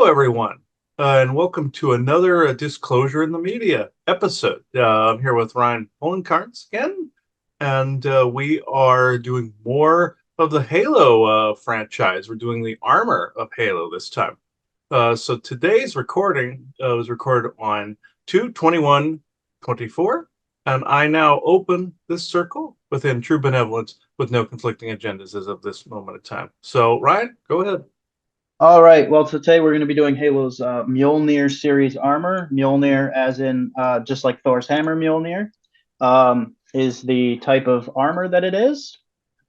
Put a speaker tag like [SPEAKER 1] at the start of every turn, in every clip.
[SPEAKER 1] Everyone, and welcome to another Disclosure in the Media episode. I'm here with Ryan Polenkarts again, and we are doing more of the Halo franchise. We're doing the armor of Halo this time. So today's recording was recorded on 2/21/24, and I now open this circle within true benevolence with no conflicting agendas as of this moment of time. So, Ryan, go ahead.
[SPEAKER 2] All right. Well, today we're going to be doing Halo's Mjolnir series armor. Mjolnir, as in just like Thor's hammer, Mjolnir, is the type of armor that it is.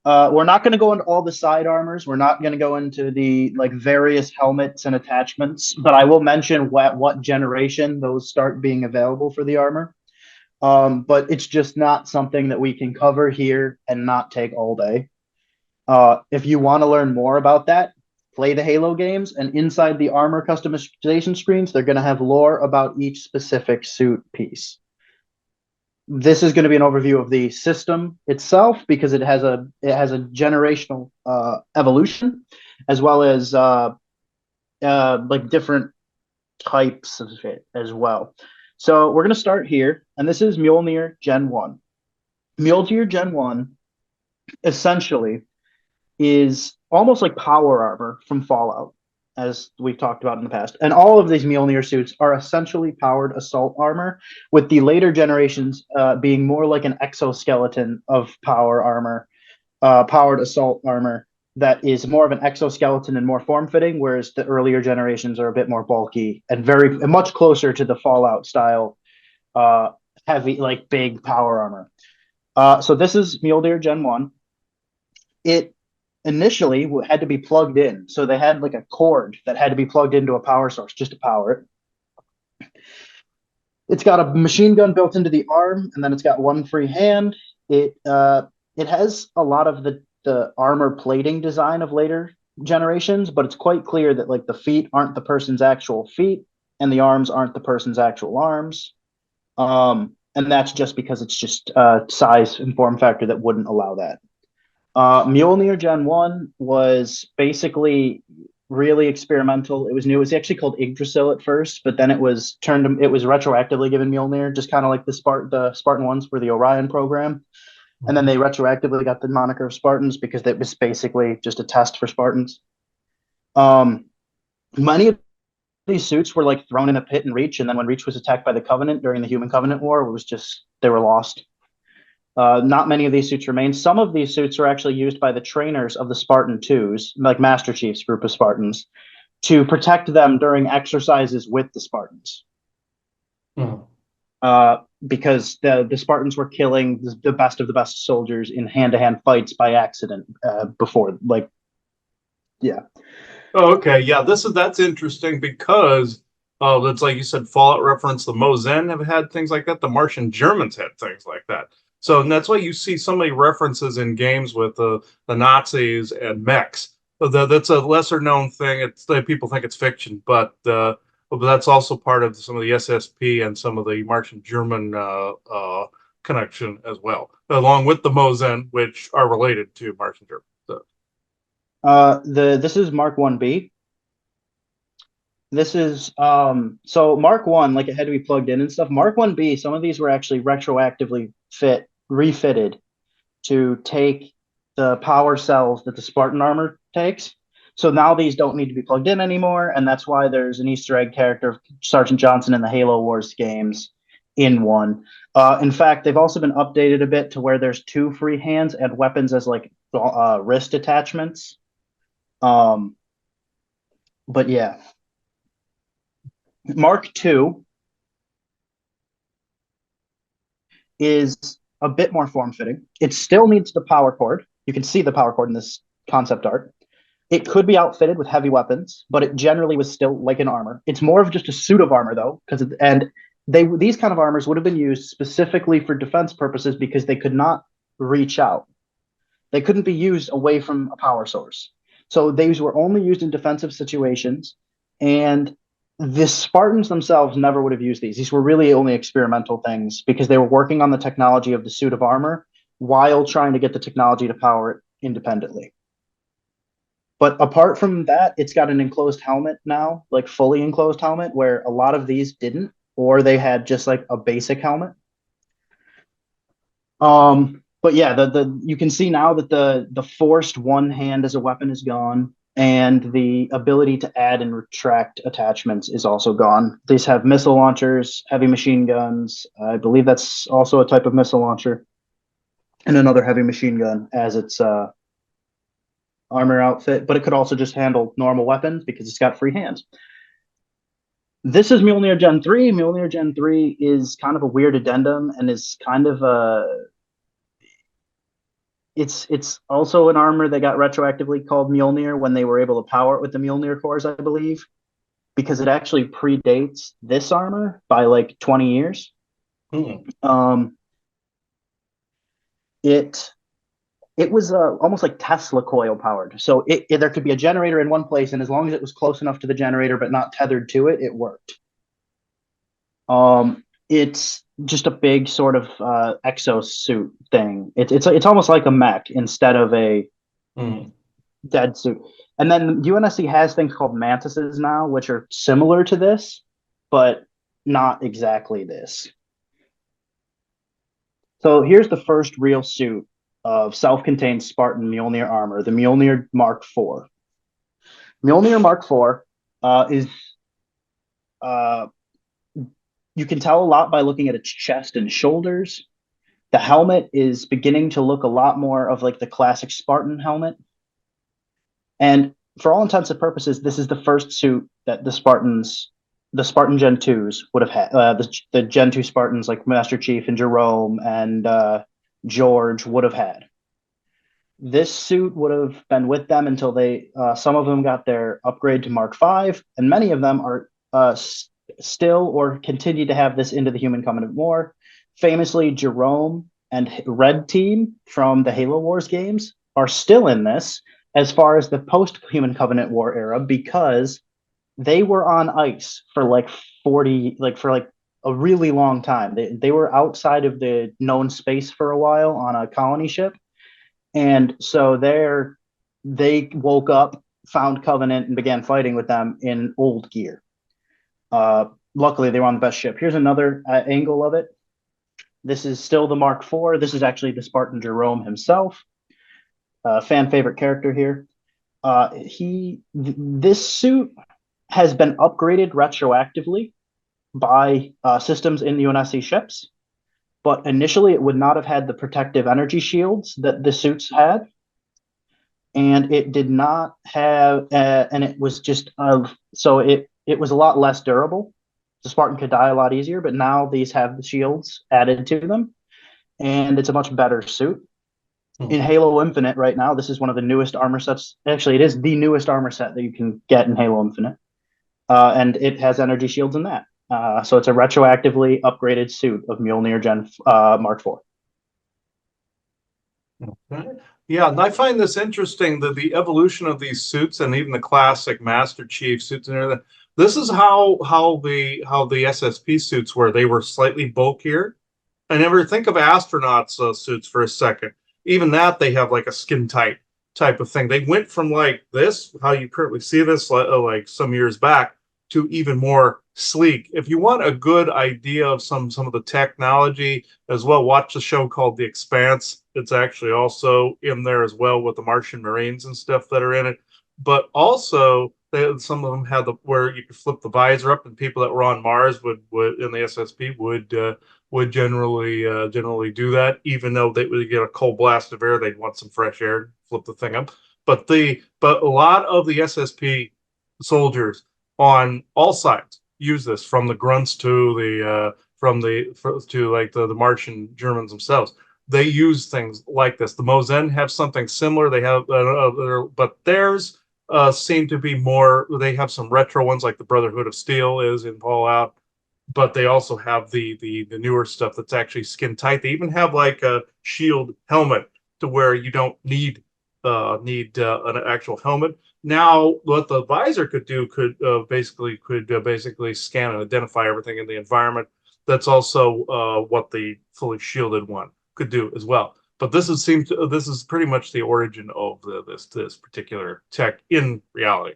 [SPEAKER 2] We're not going to go into all the side armors. We're not going to go into the various helmets and attachments, but I will mention what generation those start being available for the armor. But it's just not something that we can cover here and not take all day. If you want to learn more about that, play the Halo games, and inside the armor customization screens, they're going to have lore about each specific suit piece. This is going to be an overview of the system itself because it has a generational evolution, as well as different types of it as well. So we're going to start here, and this is Mjolnir Gen 1. Mjolnir Gen 1 essentially is almost like power armor from Fallout, as we've talked about in the past. And all of these Mjolnir suits are essentially powered assault armor, with the later generations being more like an exoskeleton of power armor, powered assault armor that is more of an exoskeleton and more form-fitting, whereas the earlier generations are a bit more bulky and very much closer to the Fallout style, heavy, like big power armor. So this is Mjolnir Gen 1. It initially had to be plugged in. So they had like a cord that had to be plugged into a power source just to power it. It's got a machine gun built into the arm, and then it's got one free hand. It has a lot of the armor plating design of later generations, but it's quite clear that like the feet aren't the person's actual feet, and the arms aren't the person's actual arms. And that's just because it's just size and form factor that wouldn't allow that. Mjolnir Gen 1 was basically really experimental. It was new. It was actually called Yggdrasil at first, but then it was retroactively given Mjolnir, just kind of like the Spartan ones for the Orion program. And then they retroactively got the moniker of Spartans because it was basically just a test for Spartans. Many of these suits were like thrown in a pit in Reach, and then when Reach was attacked by the Covenant during the Human Covenant War, it was just they were lost. Not many of these suits remain. Some of these suits are actually used by the trainers of the Spartan 2s, like Master Chief's group of Spartans, to protect them during exercises with the Spartans.
[SPEAKER 1] Hmm.
[SPEAKER 2] Because the Spartans were killing the best of the best soldiers in hand-to-hand fights by accident before. Yeah.
[SPEAKER 1] Oh, okay. Yeah, that's interesting because it's like you said, Fallout reference, the Mozen have had things like that. The Martian Germans had things like that. So and that's why you see so many references in games with the Nazis and mechs. That's a lesser known thing. People think it's fiction, but that's also part of some of the SSP and some of the Martian German connection as well, along with the Mozen, which are related to Martian German. So,
[SPEAKER 2] This is Mark 1B. This is so Mark 1, like it had to be plugged in and stuff. Mark 1B, some of these were actually retroactively refitted to take the power cells that the Spartan armor takes. So now these don't need to be plugged in anymore, and that's why there's an Easter egg character of Sergeant Johnson in the Halo Wars games in one. In fact, they've also been updated a bit to where there's two free hands and weapons as like wrist attachments. Um, but yeah, Mark II is a bit more form fitting. It still needs the power cord. You can see the power cord in this concept art. It could be outfitted with heavy weapons, but it generally was still like an armor. It's more of just a suit of armor though, these kind of armors would have been used specifically for defense purposes because they could not reach out. They couldn't be used away from a power source. So these were only used in defensive situations, and the Spartans themselves never would have used these. These were really only experimental things because they were working on the technology of the suit of armor while trying to get the technology to power it independently. But apart from that, it's got an enclosed helmet now, like fully enclosed helmet, where a lot of these didn't, or they had just like a basic helmet. But yeah, the you can see now that the forced one hand as a weapon is gone, and the ability to add and retract attachments is also gone. These have missile launchers, heavy machine guns. I believe that's also a type of missile launcher, and another heavy machine gun as its armor outfit. But it could also just handle normal weapons because it's got free hands. This is Mjolnir Gen 3. Mjolnir Gen 3 is kind of a weird addendum and is kind of a it's also an armor that got retroactively called Mjolnir when they were able to power it with the Mjolnir cores, I believe, because it actually predates this armor by like 20 years.
[SPEAKER 1] Hmm.
[SPEAKER 2] Um, it it was almost like Tesla coil powered. So there could be a generator in one place, and as long as it was close enough to the generator but not tethered to it, it worked. It's just a big sort of exosuit thing. It's almost like a mech instead of a
[SPEAKER 1] Hmm.
[SPEAKER 2] dead suit. And then UNSC has things called mantises now, which are similar to this, but not exactly this. So here's the first real suit of self-contained Spartan Mjolnir armor, the Mjolnir Mark IV. Mjolnir Mark IV is uh, you can tell a lot by looking at its chest and shoulders. The helmet is beginning to look a lot more of like the classic Spartan helmet. And for all intents and purposes, this is the first suit that the Spartan Gen 2s would have had. The Gen 2 Spartans like Master Chief and Jerome and George would have had. This suit would have been with them until some of them got their upgrade to Mark V, and many of them are still or continue to have this into the Human Covenant War. Famously, Jerome and Red Team from the Halo Wars games are still in this as far as the post Human Covenant War era because they were on ice for like 40, like for like a really long time. They were outside of the known space for a while on a colony ship. And so they woke up, found Covenant, and began fighting with them in old gear. Luckily, they were on the best ship. Here's another angle of it. This is still the Mark IV. This is actually the Spartan Jerome himself, fan favorite character here. This suit has been upgraded retroactively by systems in the UNSC ships, but initially it would not have had the protective energy shields that the suits had, and it did not have, and it was just so it was a lot less durable. The Spartan could die a lot easier, but now these have the shields added to them, and it's a much better suit. In
[SPEAKER 1] Hmm.
[SPEAKER 2] Halo Infinite right now, this is one of the newest armor sets. Actually, it is the newest armor set that you can get in Halo Infinite, and it has energy shields in that. So it's a retroactively upgraded suit of Mjolnir Gen Mark IV.
[SPEAKER 1] Okay. Yeah, and I find this interesting that the evolution of these suits and even the classic Master Chief suits and everything. This is how the SSP suits were. They were slightly bulkier. I never think of astronauts suits for a second. Even that they have like a skin tight type of thing. They went from like this, how you currently see this, like some years back, to even more sleek. If you want a good idea of some of the technology as well, watch a show called The Expanse. It's actually also in there as well with the Martian Marines and stuff that are in it. But also, some of them had where you could flip the visor up, and people that were on Mars would in the SSP would generally do that, even though they would get a cold blast of air, they'd want some fresh air, flip the thing up. But a lot of the SSP soldiers on all sides use this, from the grunts to the to like the Martian Germans themselves. They use things like this. The Mosen have something similar. They have, but theirs seem to be more. They have some retro ones, like the Brotherhood of Steel is in Fallout, but they also have the newer stuff that's actually skin tight. They even have like a shield helmet to where you don't need an actual helmet. Now, what the visor could do could basically scan and identify everything in the environment. That's also what the fully shielded one could do as well. But this is pretty much the origin of this particular tech in reality.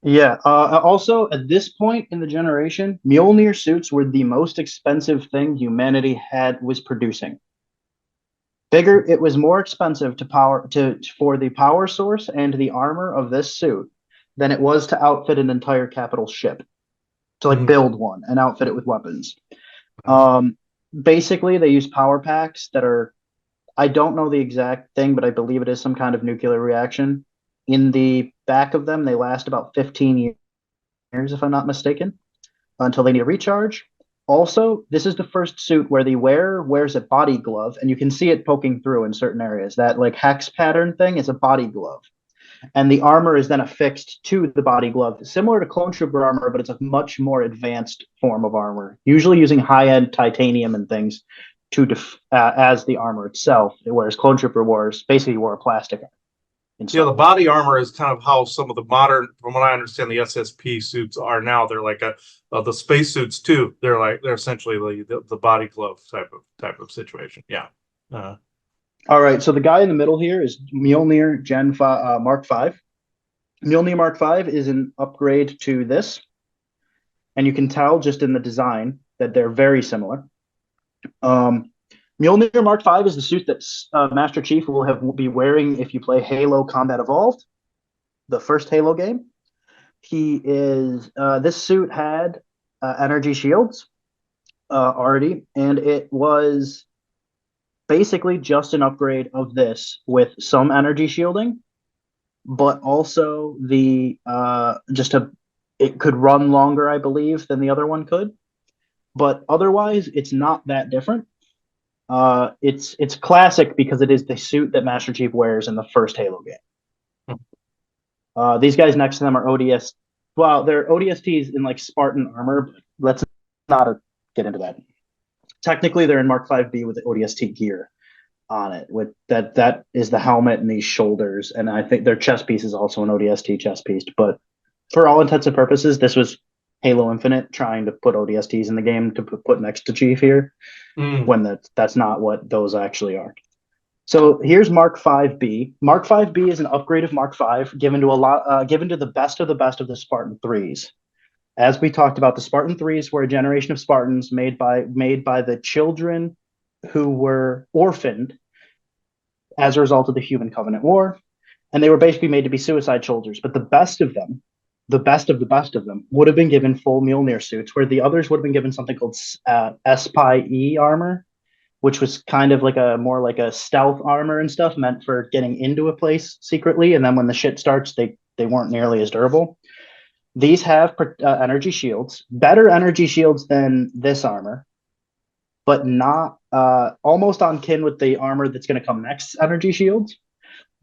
[SPEAKER 2] Yeah. Also, at this point in the generation, Mjolnir suits were the most expensive thing humanity had was producing. Bigger, it was more expensive to power to for the power source and the armor of this suit than it was to outfit an entire capital ship, to like
[SPEAKER 1] Mhm.
[SPEAKER 2] build one and outfit it with weapons. Um, Basically, they use power packs that are, I don't know the exact thing, but I believe it is some kind of nuclear reaction. In the back of them, they last about 15 years, if I'm not mistaken, until they need a recharge. Also, this is the first suit where the wearer wears a body glove, and you can see it poking through in certain areas. That like hex pattern thing is a body glove, and the armor is then affixed to the body glove, similar to clone trooper armor, but it's a much more advanced form of armor, usually using high-end titanium and things to as the armor itself. Whereas clone trooper wars basically wore a plastic
[SPEAKER 1] Yeah, the
[SPEAKER 2] inside.
[SPEAKER 1] body armor is kind of how some of the modern, from what I understand, the SSP suits are now. They're like the space suits too. They're essentially the body glove type of situation. Yeah. Uh,
[SPEAKER 2] All right, so the guy in the middle here is Mjolnir Gen 5, Mark 5. Mjolnir Mark 5 is an upgrade to this, and you can tell just in the design that they're very similar. Um, Mjolnir Mark 5 is the suit that Master Chief will be wearing if you play Halo Combat Evolved, the first Halo game. He is this suit had energy shields already, and it was basically just an upgrade of this with some energy shielding, but also the just a it could run longer, I believe, than the other one could. But otherwise, it's not that different. It's classic because it is the suit that Master Chief wears in the first Halo game. These guys next to them are ODS. Well, they're ODSTs in like Spartan armor, but let's not get into that. Technically, they're in Mark 5B with the ODST gear on it. With that is the helmet and these shoulders, and I think their chest piece is also an ODST chest piece. But for all intents and purposes, this was Halo Infinite trying to put ODSTs in the game to put next to Chief here,
[SPEAKER 1] mm,
[SPEAKER 2] when that's not what those actually are. So here's Mark 5B. Mark 5B is an upgrade of Mark 5 given to the best of the Spartan 3s. As we talked about, the Spartan 3s were a generation of Spartans made by the children who were orphaned as a result of the Human Covenant War, and they were basically made to be suicide soldiers. But the best of them, the best of them, would have been given full Mjolnir suits, where the others would have been given something called SPI armor, which was kind of like a more like a stealth armor and stuff meant for getting into a place secretly, and then when the shit starts, they weren't nearly as durable. These have energy shields, better energy shields than this armor, but not almost on kin with the armor that's going to come next, energy shields.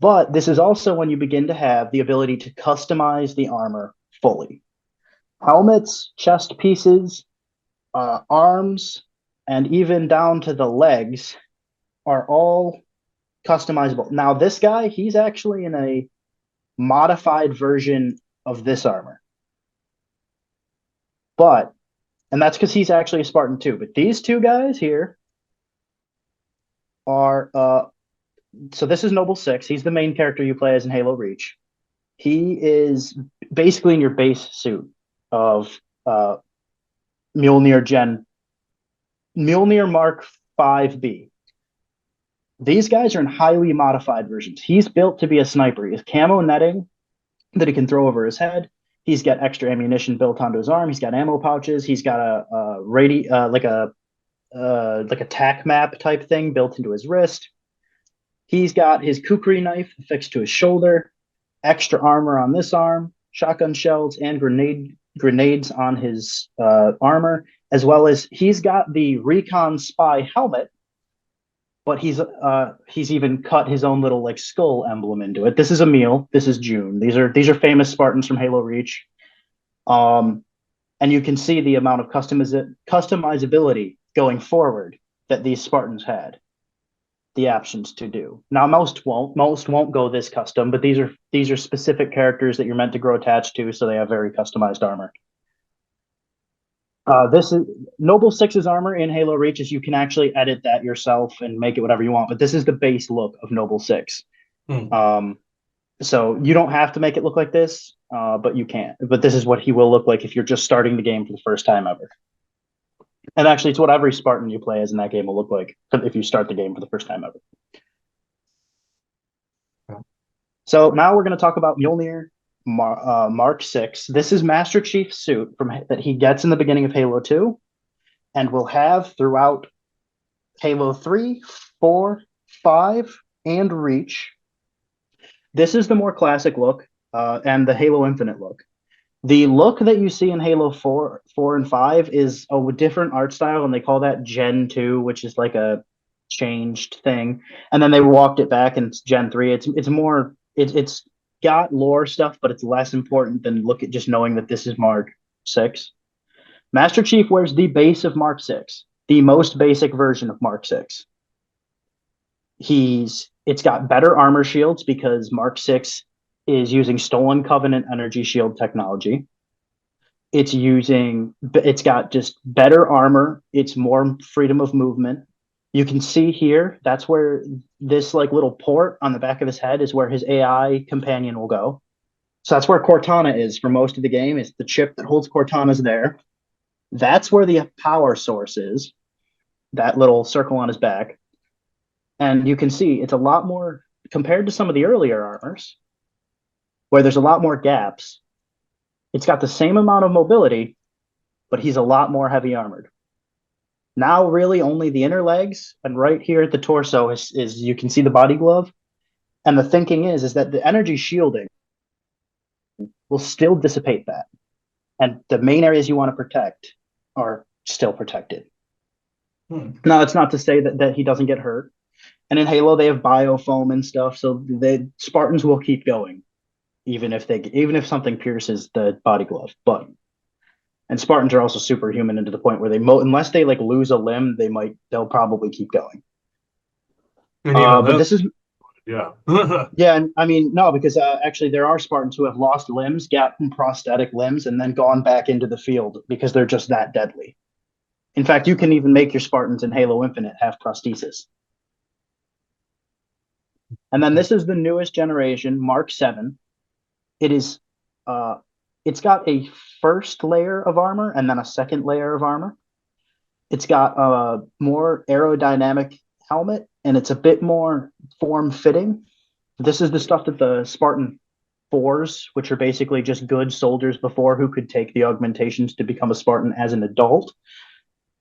[SPEAKER 2] But this is also when you begin to have the ability to customize the armor fully. Helmets, chest pieces, arms, and even down to the legs are all customizable. Now, this guy, he's actually in a modified version of this armor. But, and that's because he's actually a Spartan too. But these two guys here are, so this is Noble 6. He's the main character you play as in Halo Reach. He is basically in your base suit of Mjolnir Gen, Mjolnir Mark 5B. These guys are in highly modified versions. He's built to be a sniper. He has camo netting that he can throw over his head. He's got extra ammunition built onto his arm. He's got ammo pouches. He's got like a tac map type thing built into his wrist. He's got his kukri knife affixed to his shoulder, extra armor on this arm, shotgun shells, and grenades on his armor, as well as he's got the recon spy helmet, but he's even cut his own little like skull emblem into it. This is Emil. This is June. These are famous Spartans from Halo Reach. And you can see the amount of customizability going forward that these Spartans had the options to do. Now most won't go this custom, but these are specific characters that you're meant to grow attached to, so they have very customized armor. This is Noble Six's armor in Halo Reach is you can actually edit that yourself and make it whatever you want, but this is the base look of Noble Six.
[SPEAKER 1] Hmm.
[SPEAKER 2] Um, so you don't have to make it look like this, but you can. But this is what he will look like if you're just starting the game for the first time ever. And actually, it's what every Spartan you play as in that game will look like if you start the game for the first time ever. So now we're going to talk about Mjolnir Mark 6. This is Master Chief's suit that he gets in the beginning of Halo 2 and will have throughout Halo 3, 4, 5, and Reach. This is the more classic look and the Halo Infinite look. The look that you see in Halo 4 and 5 is a different art style, and they call that Gen 2, which is like a changed thing. And then they walked it back in Gen 3. It's more it's got lore stuff, but it's less important than look at just knowing that this is Mark 6. Master Chief wears the base of Mark 6, the most basic version of Mark 6. It's got better armor shields because Mark 6 is using Stolen Covenant energy shield technology. It's got just better armor. It's more freedom of movement. You can see here, that's where this like little port on the back of his head is where his AI companion will go. So that's where Cortana is for most of the game. Is the chip that holds Cortana's there. That's where the power source is. That little circle on his back. And you can see it's a lot more compared to some of the earlier armors, where there's a lot more gaps. It's got the same amount of mobility, but he's a lot more heavy armored. Now, really, only the inner legs and right here at the torso is you can see the body glove. And the thinking is that the energy shielding will still dissipate that. And the main areas you want to protect are still protected. Now, it's not to say that he doesn't get hurt. And in Halo, they have biofoam and stuff, so the Spartans will keep going, even if something pierces the body glove. And Spartans are also superhuman into the point where unless they like lose a limb, they'll probably keep going.
[SPEAKER 1] And even
[SPEAKER 2] But
[SPEAKER 1] then,
[SPEAKER 2] this is
[SPEAKER 1] yeah.
[SPEAKER 2] yeah, and I mean no, because actually there are Spartans who have lost limbs, gotten prosthetic limbs, and then gone back into the field because they're just that deadly. In fact, you can even make your Spartans in Halo Infinite have prosthesis. And then this is the newest generation, Mark 7. It is it's got a first layer of armor and then a second layer of armor. It's got a more aerodynamic helmet and it's a bit more form fitting. This is the stuff that the Spartan 4s, which are basically just good soldiers before who could take the augmentations to become a Spartan as an adult,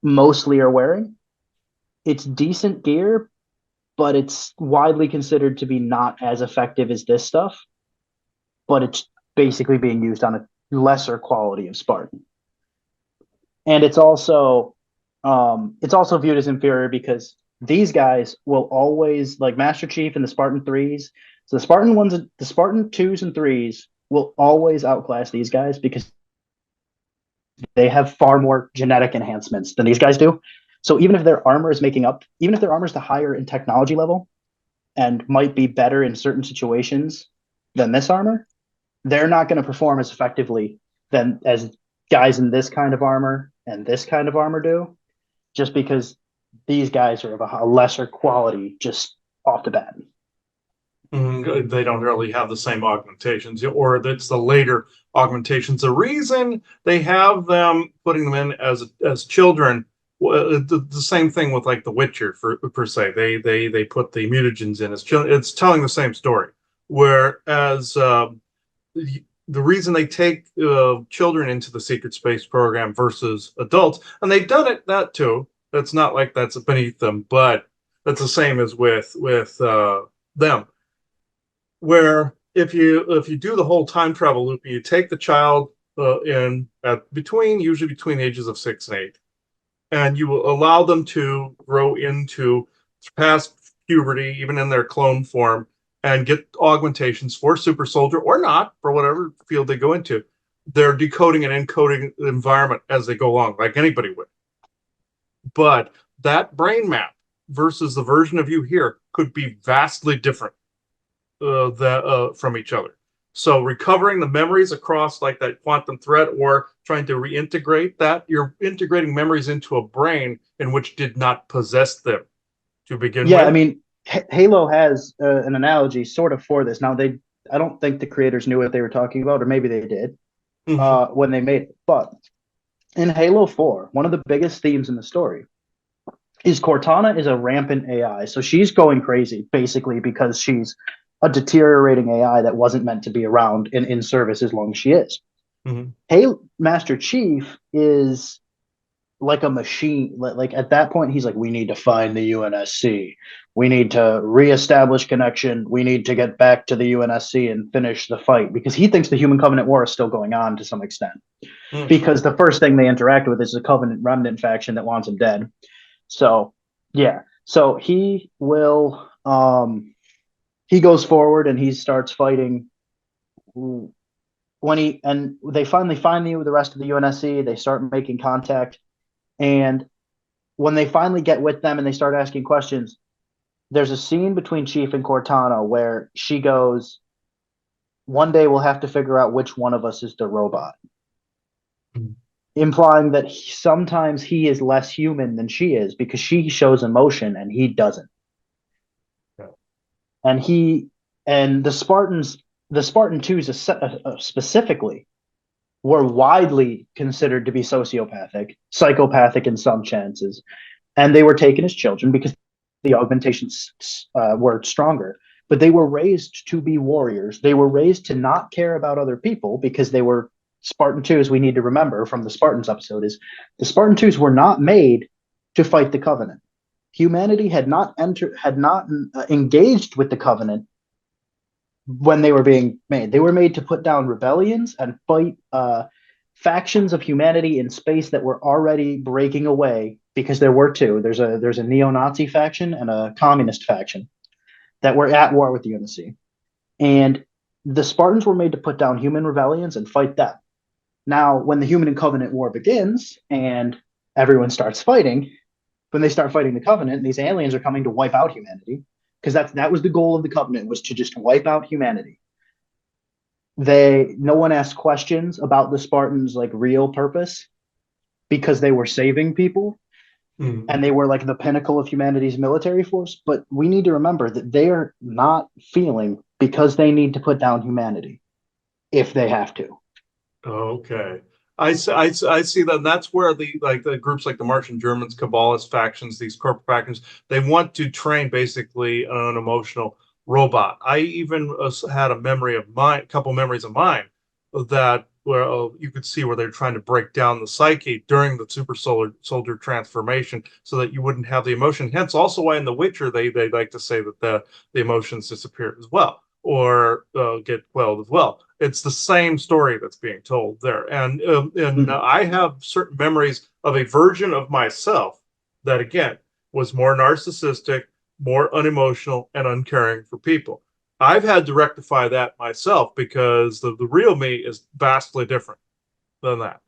[SPEAKER 2] mostly are wearing. It's decent gear, but it's widely considered to be not as effective as this stuff. But it's basically being used on a lesser quality of Spartan. And it's also viewed as inferior because these guys will always like Master Chief and the Spartan 3s. So the Spartan 2s and 3s will always outclass these guys because they have far more genetic enhancements than these guys do. So even if their armor is the higher in technology level and might be better in certain situations than this armor, they're not going to perform as effectively than as guys in this kind of armor and this kind of armor do, just because these guys are of a lesser quality just off the bat.
[SPEAKER 1] They don't really have the same augmentations, or it's the later augmentations. The reason they have them putting them in as children, the same thing with like The Witcher per se. They put the mutagens in as children. It's telling the same story. Whereas the reason they take children into the secret space program versus adults, and they've done that too. It's not like that's beneath them, but that's the same as with them. Where if you do the whole time travel loop, you take the child usually between the ages of 6 and 8, and you will allow them to grow into past puberty, even in their clone form, and get augmentations for super soldier or not, for whatever field they go into. They're decoding and encoding the environment as they go along, like anybody would. But that brain map versus the version of you here could be vastly different from each other. So recovering the memories across like that quantum thread, or trying to reintegrate that, you're integrating memories into a brain in which did not possess them to begin
[SPEAKER 2] Yeah, I
[SPEAKER 1] with.
[SPEAKER 2] mean, Halo has an analogy sort of for this. Now, I don't think the creators knew what they were talking about, or maybe they did
[SPEAKER 1] Mm-hmm.
[SPEAKER 2] when they made it. But in Halo 4, one of the biggest themes in the story is Cortana is a rampant AI. So she's going crazy basically because she's a deteriorating AI that wasn't meant to be around and in service as long as she is.
[SPEAKER 1] Mm-hmm.
[SPEAKER 2] Hey, Master Chief is like a machine. Like at that point, he's like, we need to find the UNSC. We need to reestablish connection. We need to get back to the UNSC and finish the fight because he thinks the Human Covenant War is still going on to some extent.
[SPEAKER 1] Mm-hmm.
[SPEAKER 2] Because the first thing they interact with is the Covenant Remnant faction that wants him dead. So yeah, so he goes forward and he starts fighting and they finally find the rest of the UNSC. They start making contact, and when they finally get with them and they start asking questions, there's a scene between Chief and Cortana where she goes, "One day we'll have to figure out which one of us is the robot," implying that sometimes he is less human than she is because she shows emotion and he doesn't.
[SPEAKER 1] Yeah.
[SPEAKER 2] And he and the Spartan twos specifically were widely considered to be sociopathic, psychopathic in some chances, and they were taken as children because the augmentations were stronger. But they were raised to be warriors. They were raised to not care about other people because they were Spartan twos. We need to remember from the Spartans episode is the Spartan twos were not made to fight the Covenant. Humanity had not engaged with the Covenant when they were being made. They were made to put down rebellions and fight factions of humanity in space that were already breaking away because there were two. There's a neo-Nazi faction and a communist faction that were at war with the UNSC. And the Spartans were made to put down human rebellions and fight them. Now, when the Human and Covenant War begins and everyone starts fighting, when they start fighting the Covenant, these aliens are coming to wipe out humanity because that was the goal of the Covenant, was to just wipe out humanity. No one asked questions about the Spartans' like real purpose because they were saving people
[SPEAKER 1] Mm-hmm.
[SPEAKER 2] and they were like the pinnacle of humanity's military force. But we need to remember that they are not feeling because they need to put down humanity if they have to.
[SPEAKER 1] Okay. I see that. And that's where the groups like the Martian Germans, Kabbalist factions, these corporate factions, they want to train basically an emotional robot. I even had a couple memories of mine that where you could see where they're trying to break down the psyche during the soldier transformation so that you wouldn't have the emotion. Hence, also why in The Witcher they like to say that the emotions disappear as well or get quelled as well. It's the same story that's being told there, and
[SPEAKER 2] Mm-hmm.
[SPEAKER 1] I have certain memories of a version of myself that again was more narcissistic, more unemotional, and uncaring for people. I've had to rectify that myself because the real me is vastly different than that.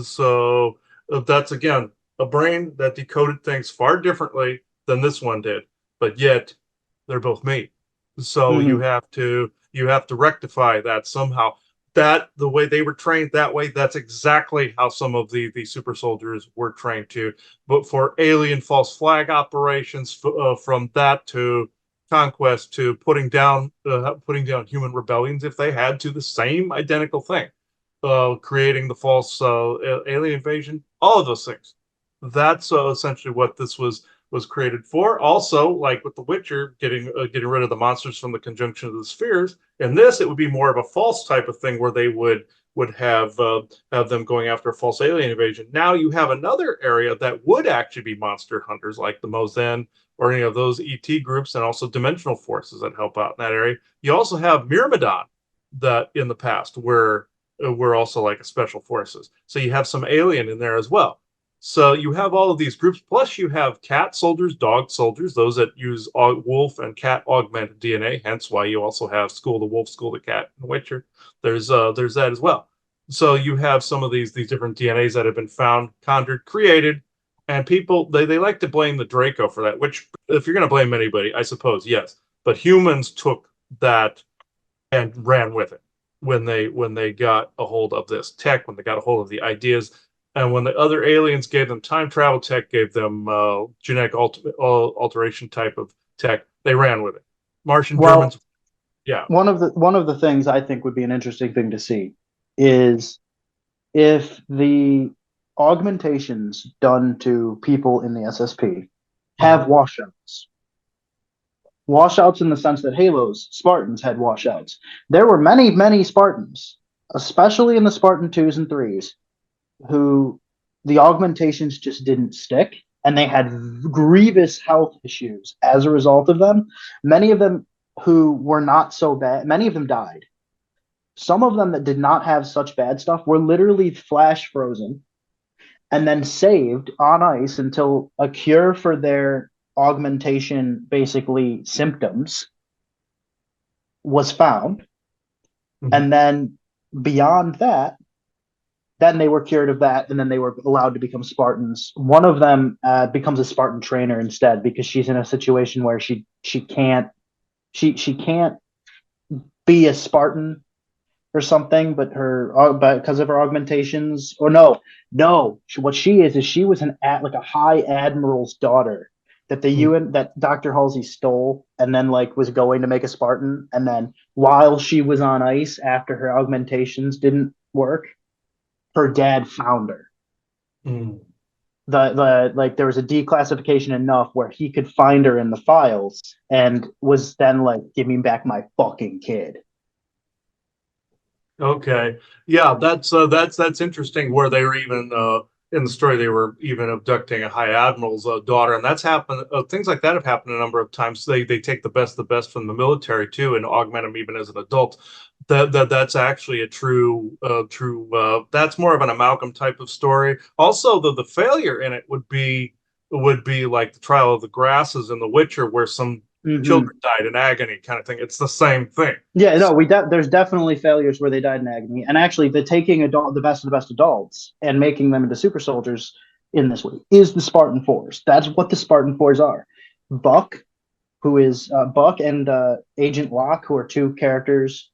[SPEAKER 1] So that's again a brain that decoded things far differently than this one did, but yet they're both me. So
[SPEAKER 2] Mm-hmm.
[SPEAKER 1] you have to rectify that somehow. That the way they were trained that way, that's exactly how some of the super soldiers were trained to. But for alien false flag operations, from that to conquest to putting down human rebellions if they had to, the same identical thing, creating the false alien invasion, all of those things. That's essentially what this was created for. Also, like with The Witcher, getting rid of the monsters from the conjunction of the spheres. In this, it would be more of a false type of thing where they would have them going after a false alien invasion. Now you have another area that would actually be monster hunters, like the Mozen or any of those ET groups, and also dimensional forces that help out in that area. You also have Myrmidon that in the past were also like a special forces. So you have some alien in there as well. So you have all of these groups, plus you have cat soldiers, dog soldiers, those that use wolf and cat augmented DNA. Hence why you also have School the Wolf, School the Cat, and Witcher. There's that as well. So you have some of these different DNAs that have been found, conjured, created, and people they like to blame the Draco for that. Which, if you're going to blame anybody, I suppose yes, but humans took that and ran with it. when they got a hold of this tech, when they got a hold of the ideas, and when the other aliens gave them time travel tech, gave them genetic alteration type of tech, they ran with it. Martian
[SPEAKER 2] Well,
[SPEAKER 1] Germans, yeah.
[SPEAKER 2] one of the things I think would be an interesting thing to see is if the augmentations done to people in the SSP
[SPEAKER 1] Mhm.
[SPEAKER 2] have washouts. Washouts in the sense that Halos, Spartans had washouts. There were many, many Spartans, especially in the Spartan 2s and 3s, who the augmentations just didn't stick and they had grievous health issues as a result of them. Many of them who were not so bad, many of them died. Some of them that did not have such bad stuff were literally flash frozen and then saved on ice until a cure for their augmentation, basically symptoms, was found.
[SPEAKER 1] Mhm.
[SPEAKER 2] And then beyond that, then they were cured of that, and then they were allowed to become Spartans. One of them becomes a Spartan trainer instead because she's in a situation where she can't be a Spartan or something, but because of her augmentations, or what she is she was like a high admiral's daughter that the
[SPEAKER 1] Mhm.
[SPEAKER 2] UN that Dr. Halsey stole, and then like was going to make a Spartan, and then while she was on ice after her augmentations didn't work, her dad found her.
[SPEAKER 1] Mhm.
[SPEAKER 2] The like there was a declassification enough where he could find her in the files and was then like, give me back my fucking kid.
[SPEAKER 1] Okay. Yeah, that's interesting. Where they were even in the story, they were even abducting a high admiral's daughter, and that's happened. Things like that have happened a number of times. They take the best from the military too, and augment them even as an adult. That's actually a true. That's more of an amalgam type of story. Also, the failure in it would be like the trial of the grasses in The Witcher, where some
[SPEAKER 2] Mm-hmm.
[SPEAKER 1] children died in agony, kind of thing. It's the same thing.
[SPEAKER 2] Yeah, no, there's definitely failures where they died in agony, and actually, the taking the best of the best adults and making them into super soldiers in this way is the Spartan Force. That's what the Spartan Fours are. Buck, who is Buck, and Agent Locke, who are two characters.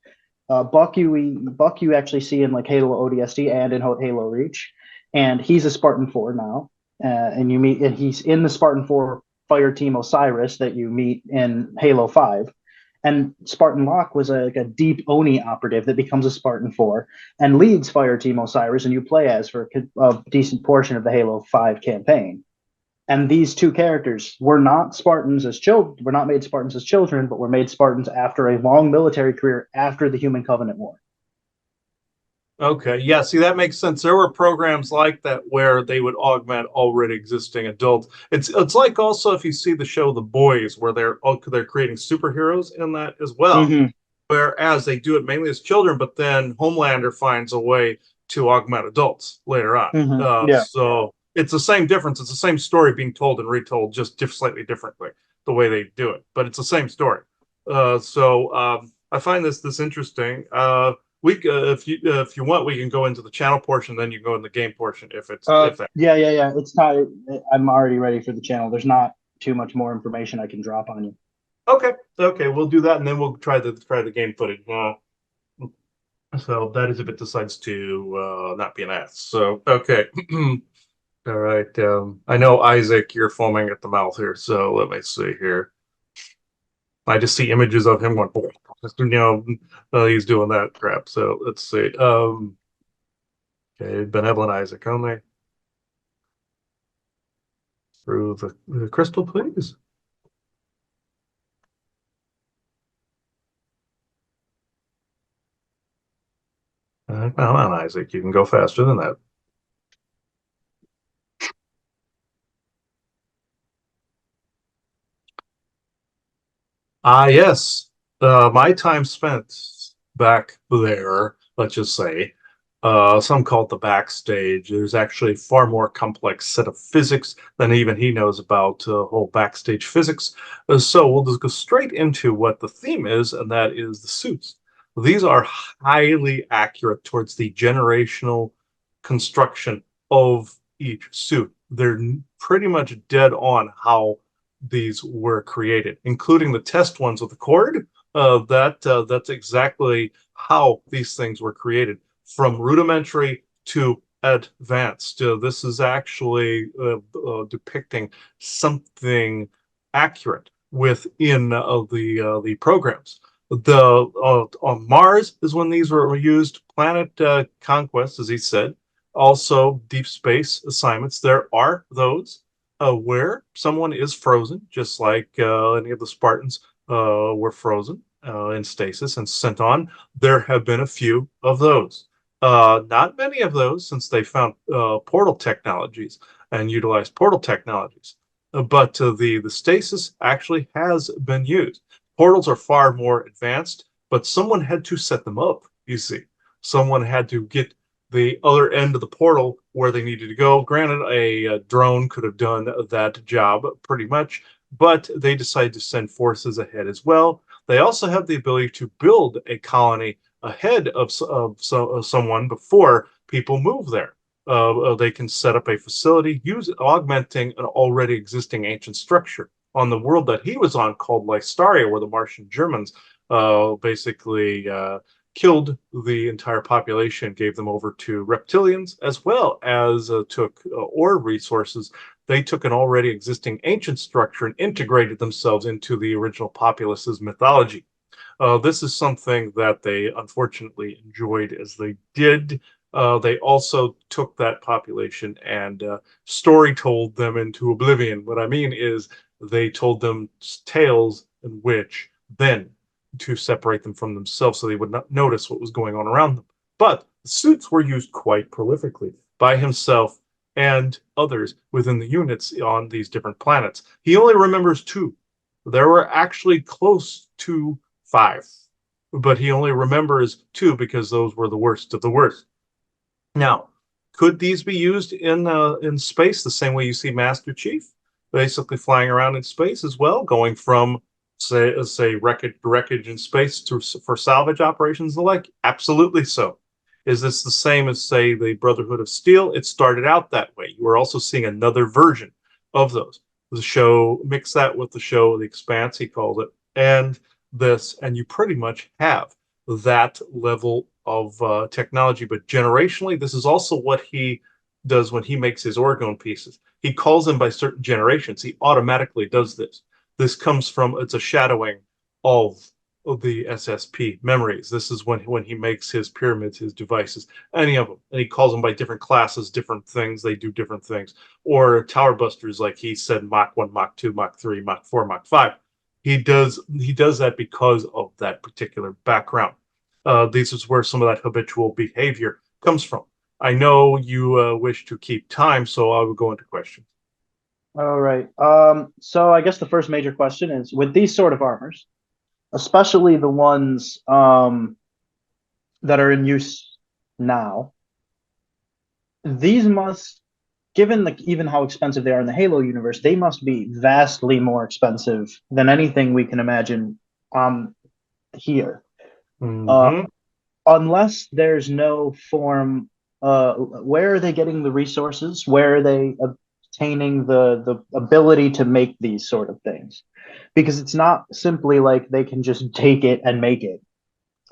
[SPEAKER 2] Buck you actually see in like Halo ODST and in Halo Reach, and he's a Spartan Four now. And he's in the Spartan Four fire team Osiris that you meet in Halo 5. And Spartan Locke was like a deep Oni operative that becomes a Spartan 4 and leads Fire Team Osiris, and you play as for a decent portion of the Halo 5 campaign. And these two characters were not Spartans as children, were not made Spartans as children, but were made Spartans after a long military career after the Human Covenant War.
[SPEAKER 1] Okay, yeah, see that makes sense. There were programs like that where they would augment already existing adults. It's like also if you see the show The Boys, where they're creating superheroes in that as well.
[SPEAKER 2] Mm-hmm.
[SPEAKER 1] Whereas they do it mainly as children, but then Homelander finds a way to augment adults later on.
[SPEAKER 2] Mm-hmm. Yeah.
[SPEAKER 1] So it's the same difference. It's the same story being told and retold, just slightly differently the way they do it, but it's the same story. I find this interesting. If you want, we can go into the channel portion, then you go in the game portion if that.
[SPEAKER 2] Yeah. It's time. I'm already ready for the channel. There's not too much more information I can drop on you.
[SPEAKER 1] Okay, we'll do that, and then we'll try the game footage. So that is if it decides to not be an ass. So okay, all right. I know Isaac, you're foaming at the mouth here. So let me see here. I just see images of him going, he's doing that crap. So let's see. Okay, benevolent Isaac only through the crystal, please. Come on, Isaac, you can go faster than that. Ah, yes. My time spent back there, let's just say, some call it the backstage. There's actually a far more complex set of physics than even he knows about whole backstage physics. So we'll just go straight into what the theme is, and that is the suits. These are highly accurate towards the generational construction of each suit. They're pretty much dead on how these were created, including the test ones with the cord. That's exactly how these things were created, from rudimentary to advanced. This is actually depicting something accurate within the programs. The On Mars is when these were used. Planet conquest, as he said, also deep space assignments. There are those where someone is frozen, just like any of the Spartans were frozen in stasis and sent on. There have been a few of those. Not many of those, since they found portal technologies and utilized portal technologies. But the stasis actually has been used. Portals are far more advanced, but someone had to set them up, you see. Someone had to get the other end of the portal where they needed to go. Granted, a drone could have done that job pretty much, but they decided to send forces ahead as well. They also have the ability to build a colony ahead of someone before people move there. They can set up a facility, augmenting an already existing ancient structure on the world that he was on called Lystaria, where the Martian Germans basically killed the entire population, gave them over to reptilians, as well as took ore resources. They took an already existing ancient structure and integrated themselves into the original populace's mythology. This is something that they unfortunately enjoyed as they did. They also took that population and story told them into oblivion. What I mean is they told them tales in which then to separate them from themselves so they would not notice what was going on around them. But the suits were used quite prolifically by himself and others within the units on these different planets. He only remembers two. There were actually close to five, but he only remembers two because those were the worst of the worst. Now, could these be used in space the same way you see Master Chief, basically flying around in space as well, going from say wreckage in space to for salvage operations and the like? Absolutely so. Is this the same as say the Brotherhood of Steel? It started out that way. You are also seeing another version of those. The show mix that with the show The Expanse, he calls it, and this, and you pretty much have that level of technology. But generationally, this is also what he does when he makes his orgone pieces. He calls them by certain generations. He automatically does this. This comes from, it's a shadowing of the SSP memories. This is when he makes his pyramids, his devices, any of them, and he calls them by different classes, different things. They do different things. Or tower busters, like he said, Mach 1, Mach 2, Mach 3, Mach 4, Mach 5. He does that because of that particular background. This is where some of that habitual behavior comes from. I know you wish to keep time, so I will go into questions.
[SPEAKER 2] All right. So I guess the first major question is with these sort of armors, especially the ones that are in use now, these must, given even how expensive they are in the Halo universe, they must be vastly more expensive than anything we can imagine here. Uh,
[SPEAKER 1] Mm-hmm.
[SPEAKER 2] unless there's no form, where are they getting the resources? Where are they obtaining the ability to make these sort of things? Because it's not simply like they can just take it and make it.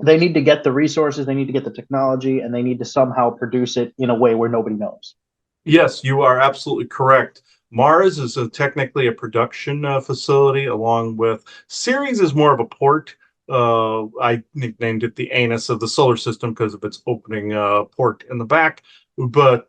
[SPEAKER 2] They need to get the resources, they need to get the technology, and they need to somehow produce it in a way where nobody knows.
[SPEAKER 1] Yes, you are absolutely correct. Mars is technically a production facility, along with Ceres is more of a port. I nicknamed it the anus of the solar system because of its opening port in the back, but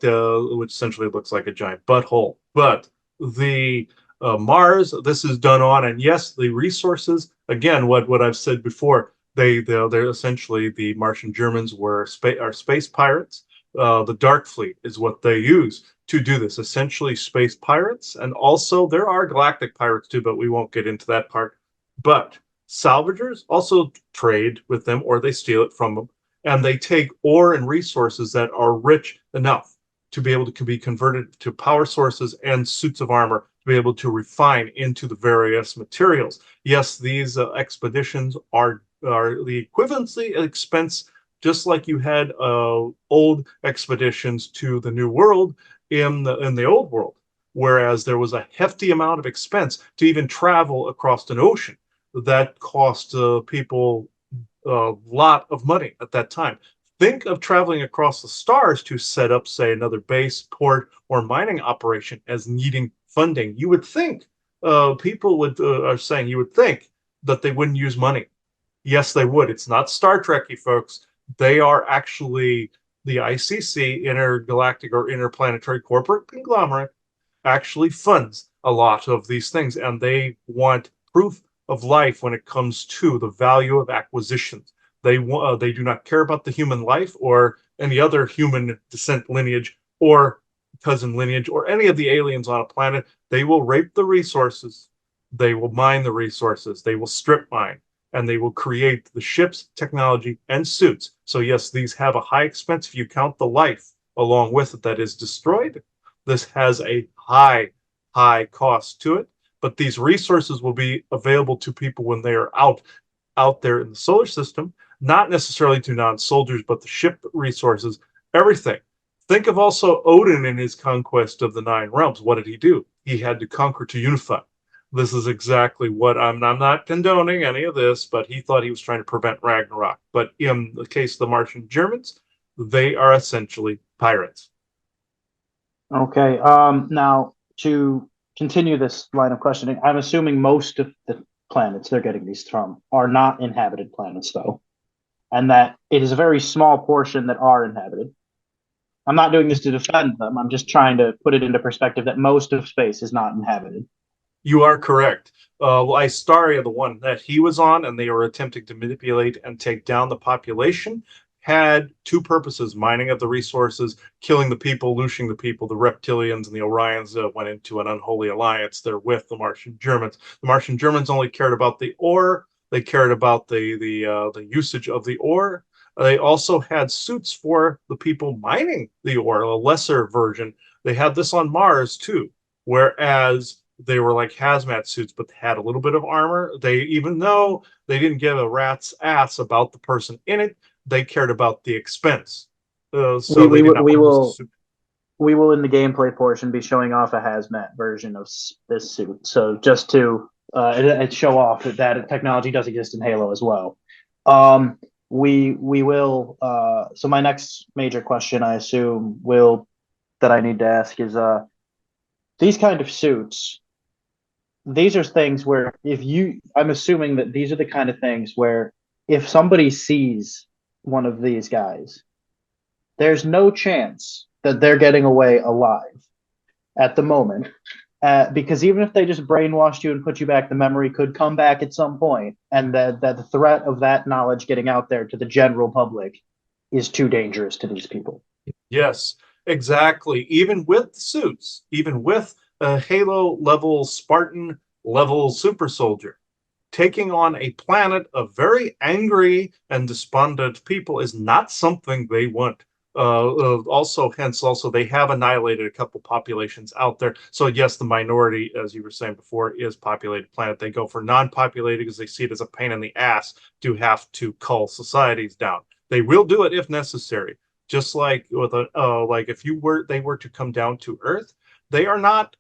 [SPEAKER 1] which essentially looks like a giant butthole. But the Mars, this is done on, and yes, the resources. Again, what I've said before, they're essentially the Martian Germans are space pirates. The Dark Fleet is what they use to do this. Essentially, space pirates, and also there are galactic pirates too, but we won't get into that part. But salvagers also trade with them, or they steal it from them, and they take ore and resources that are rich enough to be able to be converted to power sources and suits of armor to be able to refine into the various materials. Yes, these expeditions are the equivalency expense, just like you had old expeditions to the New World in the old world, whereas there was a hefty amount of expense to even travel across an ocean. that cost people a lot of money at that time. Think of traveling across the stars to set up, say, another base, port, or mining operation as needing funding. You would think people would are saying you would think that they wouldn't use money. Yes, they would. It's not Star Trekky, folks. They are actually the ICC, Intergalactic or Interplanetary Corporate Conglomerate, actually funds a lot of these things, and they want proof of life when it comes to the value of acquisitions. They do not care about the human life or any other human descent lineage or cousin lineage or any of the aliens on a planet. They will rape the resources. They will mine the resources. They will strip mine and they will create the ships, technology, and suits. So yes, these have a high expense if you count the life along with it that is destroyed. This has a high cost to it, but these resources will be available to people when they are out there in the solar system, not necessarily to non-soldiers, but the ship resources, everything. Think of also Odin in his conquest of the nine realms. What did he do? He had to conquer to unify. This is exactly what I'm not condoning any of this, but he thought he was trying to prevent Ragnarok. But in the case of the Martian Germans, they are essentially pirates.
[SPEAKER 2] Okay. Now to continue this line of questioning, I'm assuming most of the planets they're getting these from are not inhabited planets, though, and that it is a very small portion that are inhabited. I'm not doing this to defend them. I'm just trying to put it into perspective that most of space is not inhabited.
[SPEAKER 1] You are correct. Lystaria, the one that he was on, and they were attempting to manipulate and take down the population, had two purposes: mining of the resources, killing the people, looting the people. The reptilians and the Orions went into an unholy alliance there with the Martian Germans. The Martian Germans only cared about the ore. They cared about the usage of the ore. They also had suits for the people mining the ore, a lesser version. They had this on Mars too, whereas they were like hazmat suits, but had a little bit of armor. They, even though they didn't give a rat's ass about the person in it, they cared about the expense.
[SPEAKER 2] We
[SPEAKER 1] So they
[SPEAKER 2] we
[SPEAKER 1] did
[SPEAKER 2] will
[SPEAKER 1] not
[SPEAKER 2] we
[SPEAKER 1] want to use the
[SPEAKER 2] will
[SPEAKER 1] suit.
[SPEAKER 2] we will in the gameplay portion be showing off a hazmat version of this suit. So just to show off that technology does exist in Halo as well. Um, we will. So my next major question, I assume, will that I need to ask is these kind of suits. These are things where if you, I'm assuming that these are the kind of things where if somebody sees one of these guys, there's no chance that they're getting away alive at the moment. Because even if they just brainwashed you and put you back, the memory could come back at some point, and that the threat of that knowledge getting out there to the general public is too dangerous to these people.
[SPEAKER 1] Yes, exactly. Even with suits, even with a Halo level Spartan level super soldier, taking on a planet of very angry and despondent people is not something they want. Also, they have annihilated a couple populations out there. So, yes, the minority, as you were saying before, is populated planet. They go for non-populated because they see it as a pain in the ass to have to cull societies down. They will do it if necessary. Just like with like if they were to come down to Earth, they are not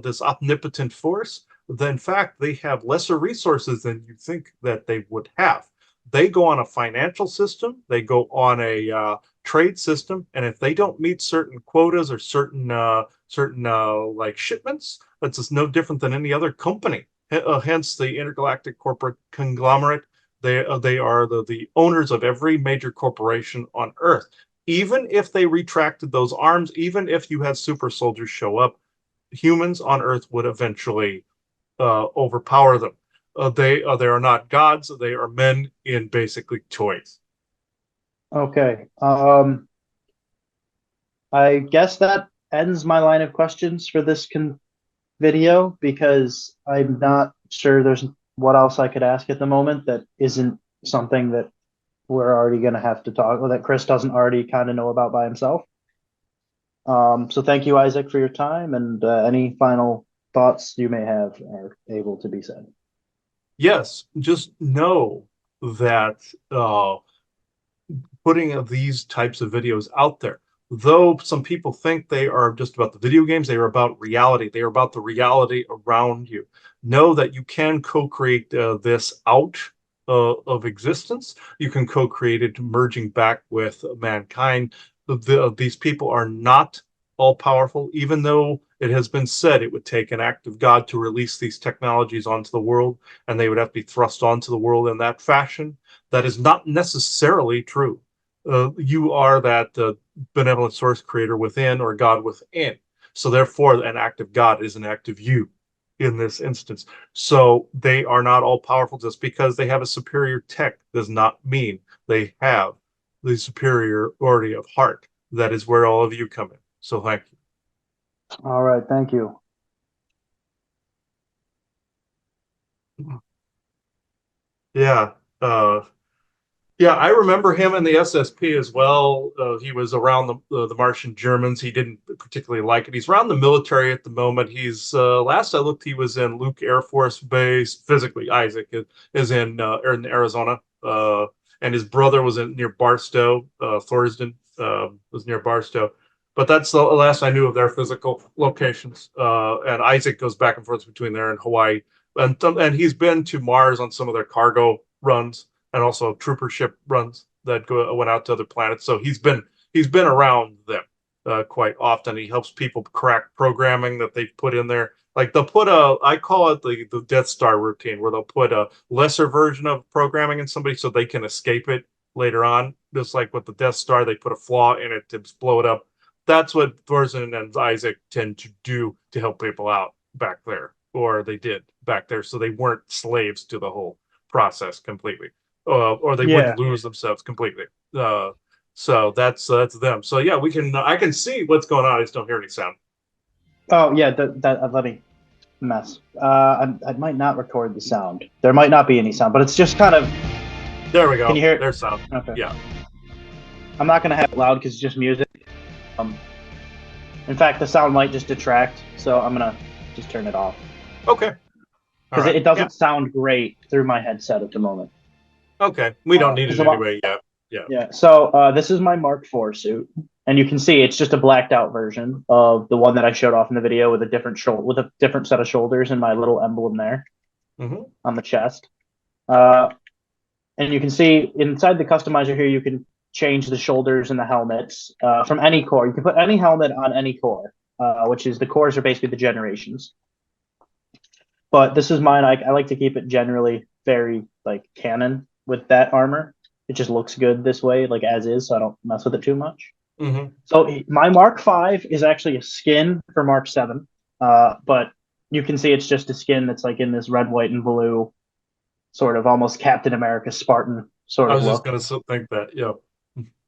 [SPEAKER 1] this omnipotent force. In fact, they have lesser resources than you think that they would have. They go on a financial system, they go on a trade system, and if they don't meet certain quotas or certain like shipments, that's just no different than any other company. Hence, the intergalactic corporate conglomerate. They are the owners of every major corporation on Earth. Even if they retracted those arms, even if you had super soldiers show up, humans on Earth would eventually overpower them. They are not gods. They are men in basically toys.
[SPEAKER 2] Okay. I guess that ends my line of questions for this video because I'm not sure there's what else I could ask at the moment that isn't something that we're already going to have to talk or that Chris doesn't already kind of know about by himself. So thank you, Isaac, for your time and any final thoughts you may have are able to be said.
[SPEAKER 1] Yes, just know that putting these types of videos out there, though some people think they are just about the video games, they are about reality. They are about the reality around you. Know that you can co-create this out of existence. You can co-create it, merging back with mankind. These people are not all powerful, even though it has been said it would take an act of God to release these technologies onto the world, and they would have to be thrust onto the world in that fashion. That is not necessarily true. You are that benevolent source creator within, or God within. So therefore, an act of God is an act of you in this instance. So they are not all powerful. Just because they have a superior tech does not mean they have the superiority of heart. That is where all of you come in. So thank
[SPEAKER 2] All right, thank you.
[SPEAKER 1] you. Yeah. Yeah, I remember him in the SSP as well. He was around the Martian Germans. He didn't particularly like it. He's around the military at the moment. He's last I looked, he was in Luke Air Force Base. Physically, Isaac is in Arizona, and his brother was in near Barstow. Thorsden was near Barstow, but that's the last I knew of their physical locations. And Isaac goes back and forth between there and Hawaii, and he's been to Mars on some of their cargo runs and also trooper ship runs that went out to other planets. So he's been around them quite often. He helps people crack programming that they've put in there. Like they'll put I call it the Death Star routine, where they'll put a lesser version of programming in somebody so they can escape it later on. Just like with the Death Star, they put a flaw in it to blow it up. That's what Thorson and Isaac tend to do to help people out back there, or they did back there, so they weren't slaves to the whole process completely, or they
[SPEAKER 2] Yeah.
[SPEAKER 1] wouldn't lose themselves completely. So that's them. So yeah, we can. I can see what's going on. I just don't hear any sound.
[SPEAKER 2] Oh, yeah. Let me mess. I might not record the sound. There might not be any sound, but it's just kind of.
[SPEAKER 1] There we
[SPEAKER 2] Can
[SPEAKER 1] go.
[SPEAKER 2] you hear it?
[SPEAKER 1] There's sound.
[SPEAKER 2] Okay.
[SPEAKER 1] Yeah.
[SPEAKER 2] I'm not gonna have it loud because it's just music. Um, in fact, the sound might just detract, so I'm gonna just turn it off
[SPEAKER 1] Okay. All
[SPEAKER 2] because
[SPEAKER 1] right.
[SPEAKER 2] it
[SPEAKER 1] Yeah.
[SPEAKER 2] doesn't sound great through my headset at the moment.
[SPEAKER 1] Okay. We don't need
[SPEAKER 2] Because
[SPEAKER 1] it anyway. Yeah. Yeah.
[SPEAKER 2] yeah. So this is my Mark IV suit, and you can see it's just a blacked out version of the one that I showed off in the video with a different with a different set of shoulders and my little emblem there
[SPEAKER 1] Mm-hmm.
[SPEAKER 2] on the chest. Uh, and you can see inside the customizer here, you can change the shoulders and the helmets from any core. You can put any helmet on any core, which is the cores are basically the generations. But this is mine. I like to keep it generally very like canon with that armor. It just looks good this way, like as is, so I don't mess with it too much.
[SPEAKER 1] Mm-hmm.
[SPEAKER 2] So my Mark V is actually a skin for Mark 7, but you can see it's just a skin that's like in this red, white, and blue, sort of almost Captain America Spartan sort
[SPEAKER 1] I
[SPEAKER 2] of
[SPEAKER 1] was just
[SPEAKER 2] look.
[SPEAKER 1] gonna think that. Yeah.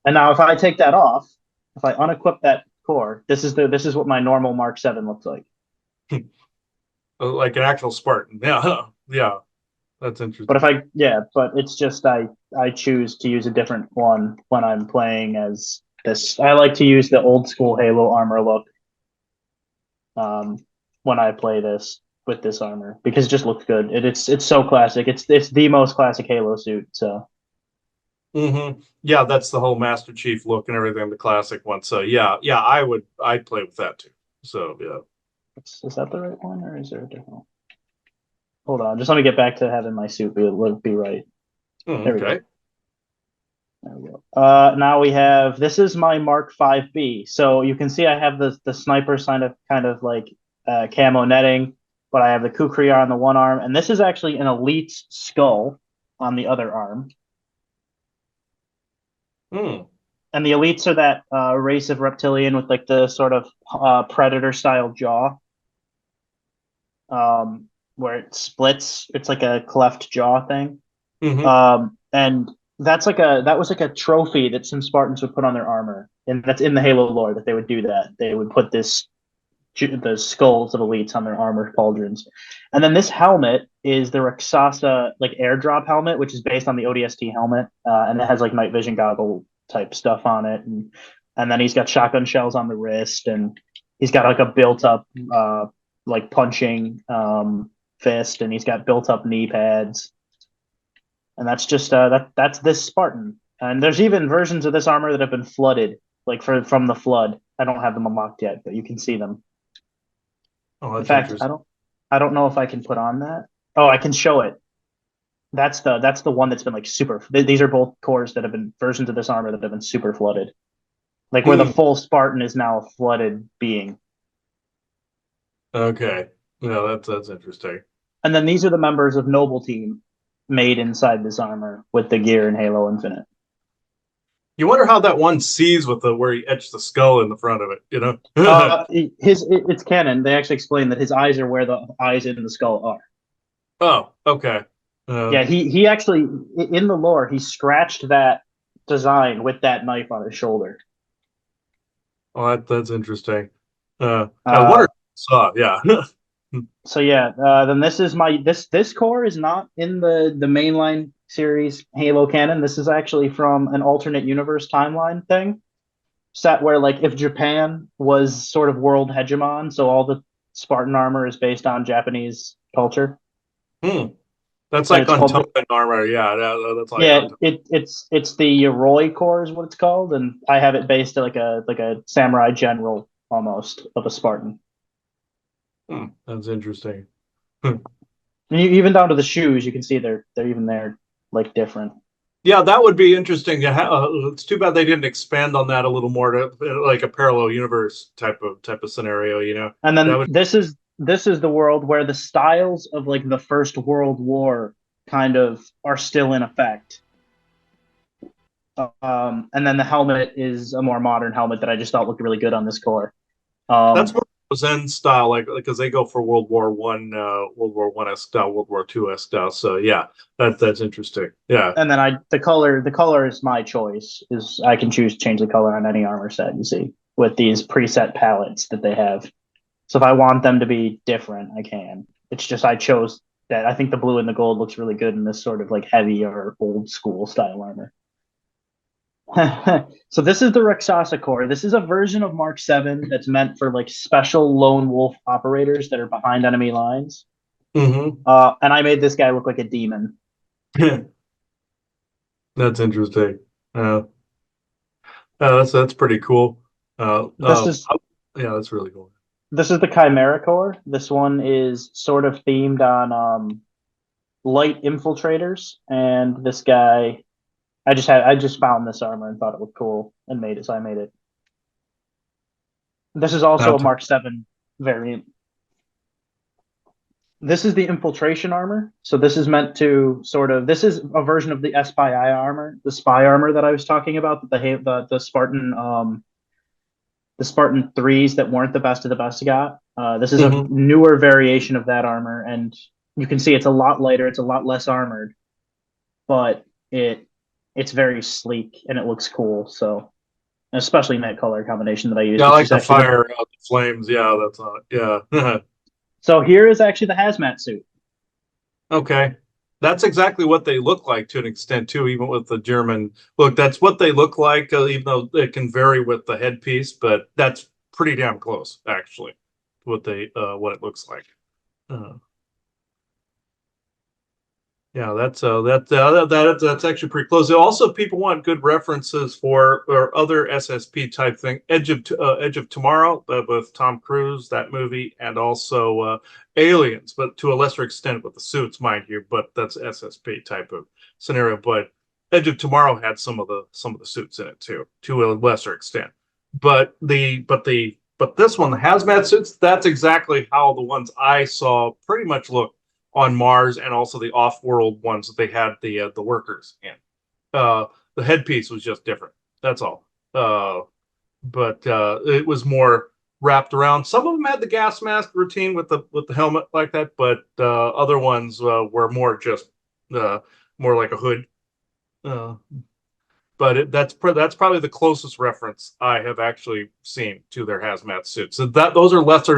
[SPEAKER 2] And now if I take that off, if I unequip that core, this is what my normal Mark 7 looks like.
[SPEAKER 1] Like an actual Spartan. Yeah. Yeah. That's
[SPEAKER 2] But
[SPEAKER 1] interesting.
[SPEAKER 2] if I yeah, but it's just I choose to use a different one when I'm playing as this. I like to use the old school Halo armor look um, when I play this with this armor because it just looks good. It's so classic. It's the most classic Halo suit. So
[SPEAKER 1] Mm-hmm. Yeah, that's the whole Master Chief look and everything, the classic one. So yeah, yeah, I'd play with that too. So yeah.
[SPEAKER 2] is that the right one or is there a different one? Hold on, just let me get back to having my suit be right.
[SPEAKER 1] Mm,
[SPEAKER 2] There we
[SPEAKER 1] okay.
[SPEAKER 2] go. There we go. Now we have this is my Mark 5B. So you can see I have the sniper kind of like camo netting, but I have the Kukriar on the one arm, and this is actually an elite's skull on the other arm.
[SPEAKER 1] Mm.
[SPEAKER 2] And the elites are that race of reptilian with like the sort of predator style jaw, where it splits. It's like a cleft jaw thing.
[SPEAKER 1] Mm-hmm.
[SPEAKER 2] And that was like a trophy that some Spartans would put on their armor, and that's in the Halo lore that they would do that. They would put the skulls of elites on their armor pauldrons, and then this helmet is the Raksasa like airdrop helmet, which is based on the ODST helmet, and it has like night vision goggle type stuff on it, and then he's got shotgun shells on the wrist, and he's got like a built up like punching fist, and he's got built up knee pads, and that's just that's this Spartan. And there's even versions of this armor that have been flooded like from the flood. I don't have them unlocked yet, but you can see them.
[SPEAKER 1] Oh,
[SPEAKER 2] In
[SPEAKER 1] that's
[SPEAKER 2] fact,
[SPEAKER 1] interesting.
[SPEAKER 2] I don't know if I can put on that. Oh, I can show it. That's the one that's been like super. These are both cores that have been versions of this armor that have been super flooded. Like where the
[SPEAKER 1] Hmm.
[SPEAKER 2] full Spartan is now a flooded being.
[SPEAKER 1] Okay. No, that's interesting.
[SPEAKER 2] And then these are the members of Noble Team made inside this armor with the gear in Halo Infinite.
[SPEAKER 1] You wonder how that one sees with the where he etched the skull in the front of it, you know?
[SPEAKER 2] It's canon. They actually explain that his eyes are where the eyes in the skull are.
[SPEAKER 1] Oh, okay.
[SPEAKER 2] Yeah, he actually in the lore he scratched that design with that knife on his shoulder.
[SPEAKER 1] Well, that's interesting. I wonder
[SPEAKER 2] Uh,
[SPEAKER 1] if I saw, yeah.
[SPEAKER 2] so yeah, then this is my this core is not in the mainline series Halo canon. This is actually from an alternate universe timeline thing set where like if Japan was sort of world hegemon, so all the Spartan armor is based on Japanese culture,
[SPEAKER 1] Hmm. That's
[SPEAKER 2] and
[SPEAKER 1] like
[SPEAKER 2] it's called the
[SPEAKER 1] untoken armor. Yeah, that's like
[SPEAKER 2] yeah
[SPEAKER 1] untoken.
[SPEAKER 2] it's the Yoroi core is what it's called, and I have it based like a samurai general almost of a Spartan.
[SPEAKER 1] Hmm. That's interesting. Hmm.
[SPEAKER 2] And even down to the shoes, you can see they're even there like different.
[SPEAKER 1] Yeah, that would be interesting. It's too bad they didn't expand on that a little more to like a parallel universe type of scenario.
[SPEAKER 2] And
[SPEAKER 1] That
[SPEAKER 2] then
[SPEAKER 1] would.
[SPEAKER 2] this is the world where the styles of like the First World War kind of are still in effect. And then the helmet is a more modern helmet that I just thought looked really good on this core.
[SPEAKER 1] That's
[SPEAKER 2] Um,
[SPEAKER 1] more Zen style, like because they go for World War I, World War I style, World War II style. So yeah, that's interesting. Yeah.
[SPEAKER 2] and then the color is my choice. Is I can choose to change the color on any armor set you see with these preset palettes that they have. So if I want them to be different, I can. It's just I chose that. I think the blue and the gold looks really good in this sort of like heavy or old school style armor. So this is the Rexasa core. This is a version of Mark 7 that's meant for like special lone wolf operators that are behind enemy lines.
[SPEAKER 1] Hmm.
[SPEAKER 2] And I made this guy look like a demon.
[SPEAKER 1] That's interesting. Uh, that's pretty cool. Uh,
[SPEAKER 2] This
[SPEAKER 1] uh,
[SPEAKER 2] is
[SPEAKER 1] yeah, that's really cool.
[SPEAKER 2] this is the Chimera core. This one is sort of themed on light infiltrators, and this guy I just found this armor and thought it looked cool and made it, so I made it. This is also a
[SPEAKER 1] That's
[SPEAKER 2] Mark 7 variant. This is the infiltration armor. So this is meant to sort of this is a version of the SPI armor, the spy armor that I was talking about, that the Spartan threes that weren't the best of the best got. This is a
[SPEAKER 1] hmm.
[SPEAKER 2] newer variation of that armor, and you can see it's a lot lighter, it's a lot less armored, but it's very sleek and it looks cool. So especially in that color combination that I
[SPEAKER 1] Yeah,
[SPEAKER 2] used,
[SPEAKER 1] I
[SPEAKER 2] which
[SPEAKER 1] like
[SPEAKER 2] is
[SPEAKER 1] the
[SPEAKER 2] actually the
[SPEAKER 1] fire, the flames. Yeah, that's yeah.
[SPEAKER 2] so here is actually the hazmat suit.
[SPEAKER 1] Okay. That's exactly what they look like to an extent too, even with the German look. That's what they look like, even though it can vary with the headpiece, but that's pretty damn close, actually, what it looks like. Uh, yeah, that's actually pretty close. Also, people want good references for or other SSP type thing. Edge of Tomorrow with Tom Cruise, that movie, and also Aliens, but to a lesser extent with the suits, mind you. But that's SSP type of scenario. But Edge of Tomorrow had some of the suits in it too, to a lesser extent. But this one, the hazmat suits, that's exactly how the ones I saw pretty much look on Mars, and also the off-world ones that they had the workers in. The headpiece was just different. That's all. But it was more wrapped around. Some of them had the gas mask routine with the helmet like that, but other ones were more just uh, more like a hood. Uh, but that's probably the closest reference I have actually seen to their hazmat suits. So those are lesser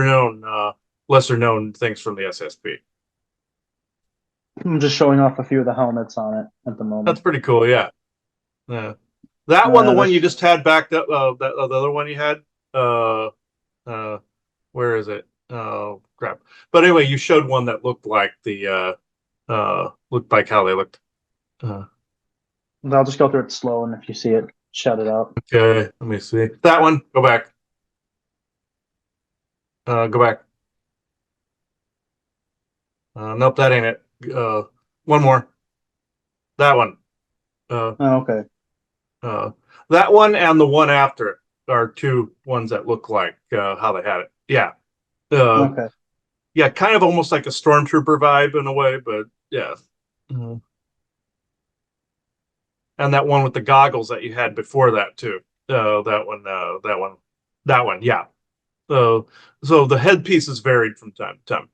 [SPEAKER 1] known things from the SSP.
[SPEAKER 2] I'm just showing off a few of the helmets on it at the
[SPEAKER 1] That's
[SPEAKER 2] moment.
[SPEAKER 1] pretty cool. Yeah. Yeah. That one, the one you
[SPEAKER 2] This
[SPEAKER 1] just had backed up, the other one you had, uh, uh, where is it? Oh, crap. But anyway, you showed one that looked like how they looked. Uh,
[SPEAKER 2] I'll just go through it slow, and if you see it, shut it out.
[SPEAKER 1] Okay, let me see. That one. Go back. Go back. Nope, that ain't it. One more. That one. Uh,
[SPEAKER 2] Oh, okay.
[SPEAKER 1] uh, that one and the one after it are two ones that look like how they had it. Yeah. Uh,
[SPEAKER 2] Okay.
[SPEAKER 1] yeah, kind of almost like a stormtrooper vibe in a way, but yeah. Mhm. And that one with the goggles that you had before that too. That one. That one. That one. Yeah. So the headpieces varied from time to time.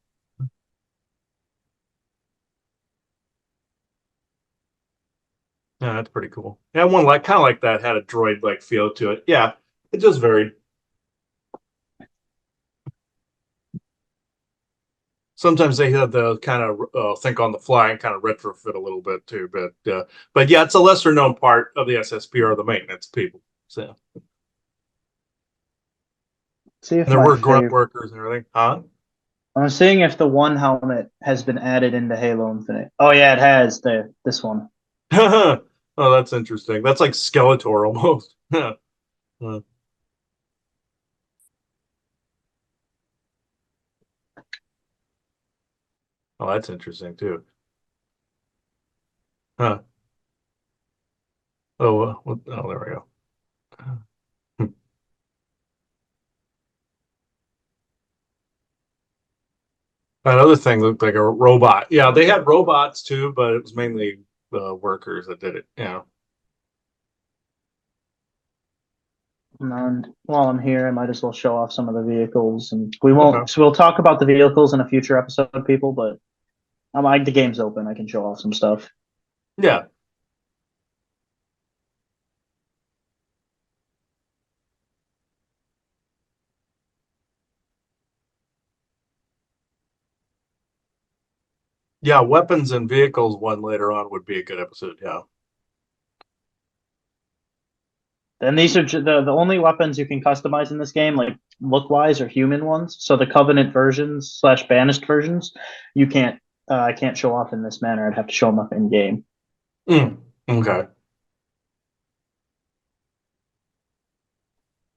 [SPEAKER 1] Yeah, that's pretty cool. Yeah, one like kind of like that had a droid like feel to it. Yeah, it just varied. Sometimes they had to kind of think on the fly and kind of retrofit a little bit too. But yeah, it's a lesser known part of the SSP or the maintenance people. So
[SPEAKER 2] See if
[SPEAKER 1] and there
[SPEAKER 2] my
[SPEAKER 1] were grunt
[SPEAKER 2] favorite.
[SPEAKER 1] workers and everything, huh?
[SPEAKER 2] I'm seeing if the one helmet has been added into Halo Infinite. Oh yeah, it has. This one.
[SPEAKER 1] Oh, that's interesting. That's like Skeletor almost. Yeah. Uh, oh, that's interesting too. Huh. Oh, oh, there we go. Hmm. That other thing looked like a robot. Yeah, they had robots too, but it was mainly workers that did it. Yeah.
[SPEAKER 2] And while I'm here, I might as well show off some of the vehicles, and we
[SPEAKER 1] Okay.
[SPEAKER 2] won't. So we'll talk about the vehicles in a future episode, people. But I'm like the game's open. I can show off some stuff.
[SPEAKER 1] Yeah. Yeah. Weapons and vehicles one later on would be a good episode. Yeah.
[SPEAKER 2] And these are the only weapons you can customize in this game, like look wise, are human ones. So the Covenant versions slash banished versions, you can't. I can't show off in this manner. I'd have to show them up in game.
[SPEAKER 1] Mm. Okay.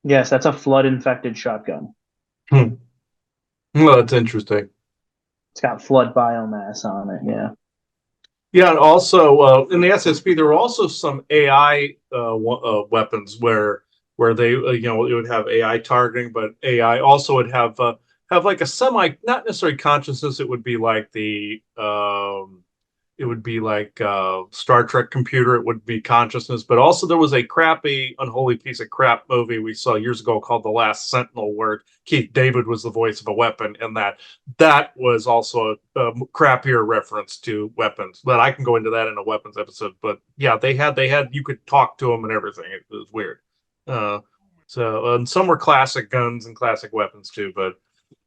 [SPEAKER 2] Yes, that's a flood infected shotgun.
[SPEAKER 1] Hmm. Well, that's interesting.
[SPEAKER 2] It's got flood biomass on it. Yeah.
[SPEAKER 1] Yeah, and also in the SSP, there were also some AI weapons where they it would have AI targeting, but AI also would have like a semi not necessarily consciousness. It would be like Star Trek computer. It would be consciousness, but also there was a crappy, unholy piece of crap movie we saw years ago called The Last Sentinel, where Keith David was the voice of a weapon, and that was also a crappier reference to weapons. But I can go into that in a weapons episode. But yeah, they had you could talk to them and everything. It was weird. Uh, and some were classic guns and classic weapons too, but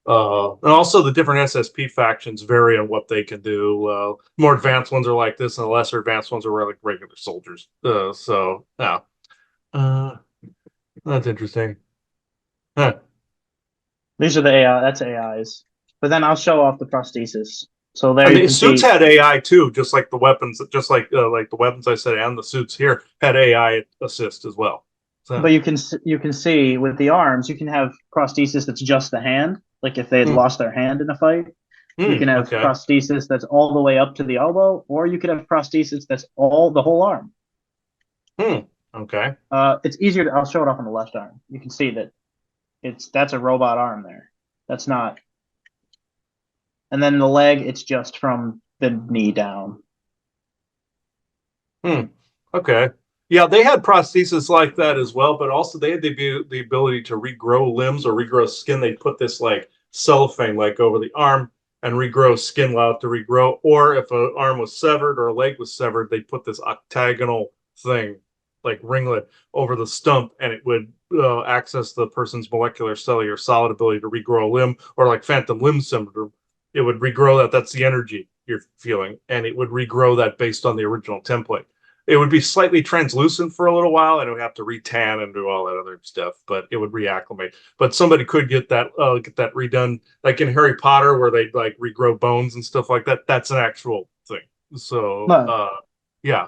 [SPEAKER 1] and also the different SSP factions vary on what they can do. More advanced ones are like this, and the lesser advanced ones are like regular soldiers. So yeah, uh, that's interesting. Huh.
[SPEAKER 2] These are the AI. That's AIs. But then I'll show off the prosthesis. So there
[SPEAKER 1] And
[SPEAKER 2] you
[SPEAKER 1] the
[SPEAKER 2] can
[SPEAKER 1] suits
[SPEAKER 2] see.
[SPEAKER 1] had AI too, just like the weapons, just like the weapons I said, and the suits here had AI assist as well.
[SPEAKER 2] But
[SPEAKER 1] So,
[SPEAKER 2] you can see with the arms, you can have prosthesis that's just the hand. Like if they had
[SPEAKER 1] mm,
[SPEAKER 2] lost their hand in a fight, you can have
[SPEAKER 1] okay,
[SPEAKER 2] prosthesis that's all the way up to the elbow, or you could have prosthesis that's all the whole arm.
[SPEAKER 1] okay,
[SPEAKER 2] It's easier. I'll show it off on the left arm. You can see that that's a robot arm there. That's not. And then the leg, it's just from the knee down.
[SPEAKER 1] hmm. Okay. Yeah, they had prosthesis like that as well, but also they had the ability to regrow limbs or regrow skin. They put this like cellophane like over the arm and regrow skin allowed to regrow. Or if an arm was severed or a leg was severed, they put this octagonal thing like ringlet over the stump, and it would access the person's molecular, cellular, solid ability to regrow a limb, or like phantom limb syndrome. It would regrow that. That's the energy you're feeling, and it would regrow that based on the original template. It would be slightly translucent for a little while, and it would have to retan and do all that other stuff, but it would reacclimate. But somebody could get that redone, like in Harry Potter, where they like regrow bones and stuff like that. That's an actual thing. So
[SPEAKER 2] No,
[SPEAKER 1] yeah,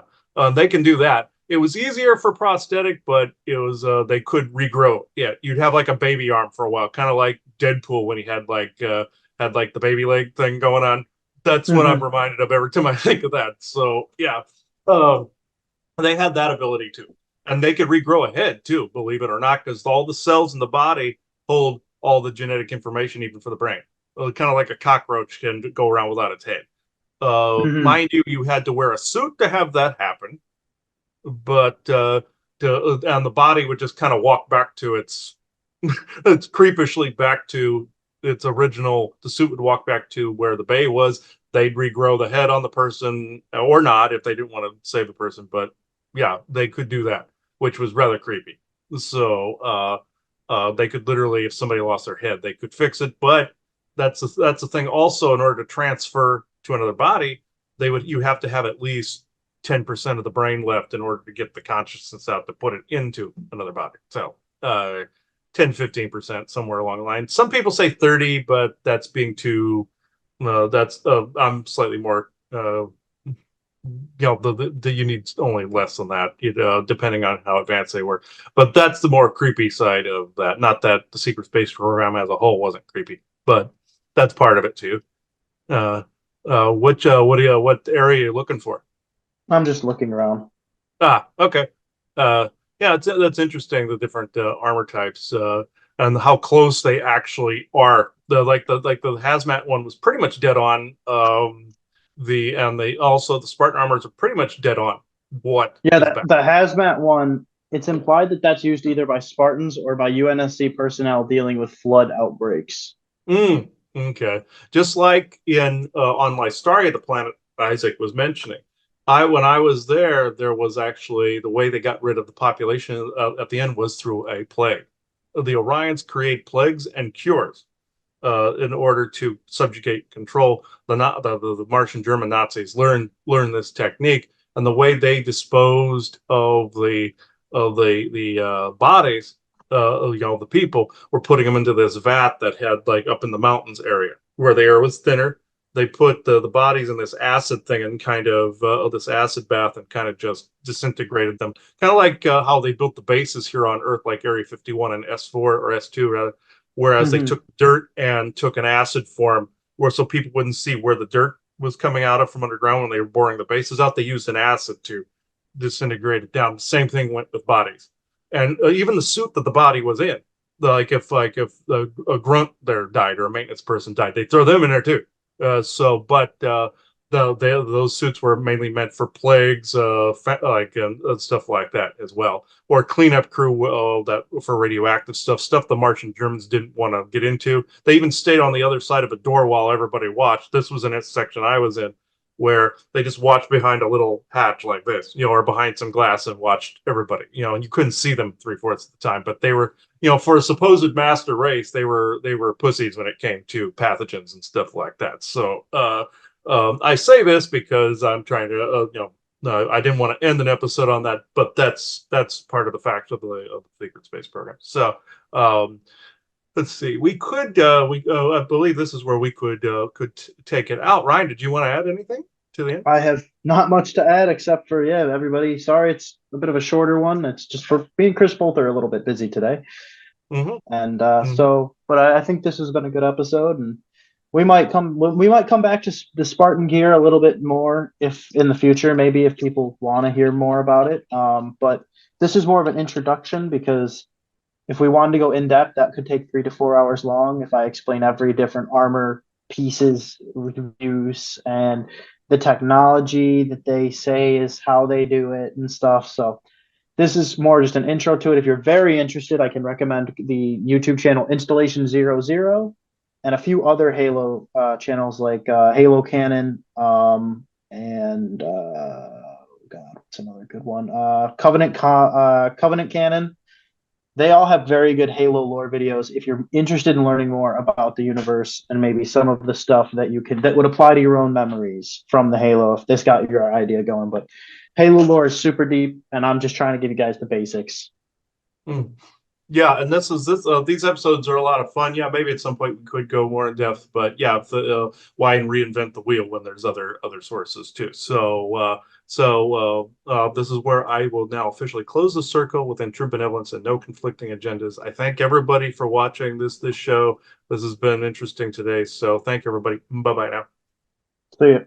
[SPEAKER 1] they can do that. it was easier for prosthetic, but it was they could regrow. Yeah, you'd have like a baby arm for a while, kind of like Deadpool when he had like the baby leg thing going on. That's what I'm
[SPEAKER 2] Hmm.
[SPEAKER 1] reminded of every time I think of that. So yeah, um, they had that ability too, and they could regrow a head too, believe it or not, because all the cells in the body hold all the genetic information, even for the brain. Kind of like a cockroach can go around without its head.
[SPEAKER 2] Hmm.
[SPEAKER 1] Mind you, you had to wear a suit to have that happen, but and the body would just kind of walk back to its creepishly back to its original. The suit would walk back to where the bay was. They'd regrow the head on the person or not if they didn't want to save the person. But yeah, they could do that, which was rather creepy. So they could literally, if somebody lost their head, they could fix it. But that's the thing. Also, in order to transfer to another body, you have to have at least 10% of the brain left in order to get the consciousness out to put it into another body. So 10-15%, somewhere along the line. Some people say 30, but that's being too that's I'm slightly more you need only less than that, depending on how advanced they were. But that's the more creepy side of that. Not that the secret space program as a whole wasn't creepy, but that's part of it too. Uh, what area are you looking for?
[SPEAKER 2] I'm just looking around.
[SPEAKER 1] Okay. Uh, yeah, that's interesting. The different armor types and how close they actually are. The hazmat one was pretty much dead on. The Spartan armors are pretty much dead on. What
[SPEAKER 2] Yeah,
[SPEAKER 1] is
[SPEAKER 2] the hazmat one, it's implied that that's used either by Spartans or by UNSC personnel dealing with flood outbreaks.
[SPEAKER 1] Okay. Just like in on Lystaria, the planet Isaac was mentioning. When I was there, there was actually the way they got rid of the population at the end was through a plague. The Orions create plagues and cures in order to subjugate control. The Martian German Nazis learned this technique, and the way they disposed of the bodies, the people, were putting them into this vat that had like up in the mountains area where the air was thinner. They put the bodies in this acid thing and kind of this acid bath and kind of just disintegrated them. Kind of like how they built the bases here on Earth, like Area 51 and S4 or S2 rather, whereas they
[SPEAKER 2] Hmm.
[SPEAKER 1] took dirt and took an acid form where so people wouldn't see where the dirt was coming out of from underground when they were boring the bases out. They used an acid to disintegrate it down. The same thing went with bodies, and even the suit that the body was in. Like if a grunt there died or a maintenance person died, they throw them in there too. But those suits were mainly meant for plagues, and stuff like that as well, or cleanup crew that for radioactive stuff the Martian Germans didn't want to get into. They even stayed on the other side of a door while everybody watched. This was in a section I was in where they just watched behind a little hatch like this, or behind some glass and watched everybody, and you couldn't see them 3/4 of the time, but they were, for a supposed master race, they were pussies when it came to pathogens and stuff like that. So I say this because I'm trying to, no, I didn't want to end an episode on that, but that's part of the fact of the secret space program. So um, let's see. We could we I believe this is where we could take it out. Ryan, did you want to add anything to the end?
[SPEAKER 2] I have not much to add except for, yeah, everybody, sorry it's a bit of a shorter one. It's just for me and Chris both are a little bit busy today.
[SPEAKER 1] Mm-hmm.
[SPEAKER 2] And
[SPEAKER 1] Mm-hmm.
[SPEAKER 2] but I think this has been a good episode, and we might come back to the Spartan gear a little bit more if in the future, maybe if people want to hear more about it. But this is more of an introduction because if we wanted to go in depth, that could take 3 to 4 hours long. If I explain every different armor pieces use and the technology that they say is how they do it and stuff. So this is more just an intro to it. If you're very interested, I can recommend the YouTube channel Installation 00 and a few other Halo channels like Halo Canon and God, what's another good one? Covenant Canon. They all have very good Halo lore videos. If you're interested in learning more about the universe and maybe some of the stuff that would apply to your own memories from the Halo, if this got your idea going, but Halo lore is super deep, and I'm just trying to give you guys the basics.
[SPEAKER 1] Mm. Yeah, and this these episodes are a lot of fun. Yeah, maybe at some point we could go more in depth, but yeah, why reinvent the wheel when there's other sources too. This is where I will now officially close the circle within true benevolence and no conflicting agendas. I thank everybody for watching this show. This has been interesting today. So thank you, everybody. Bye bye now.
[SPEAKER 2] See ya.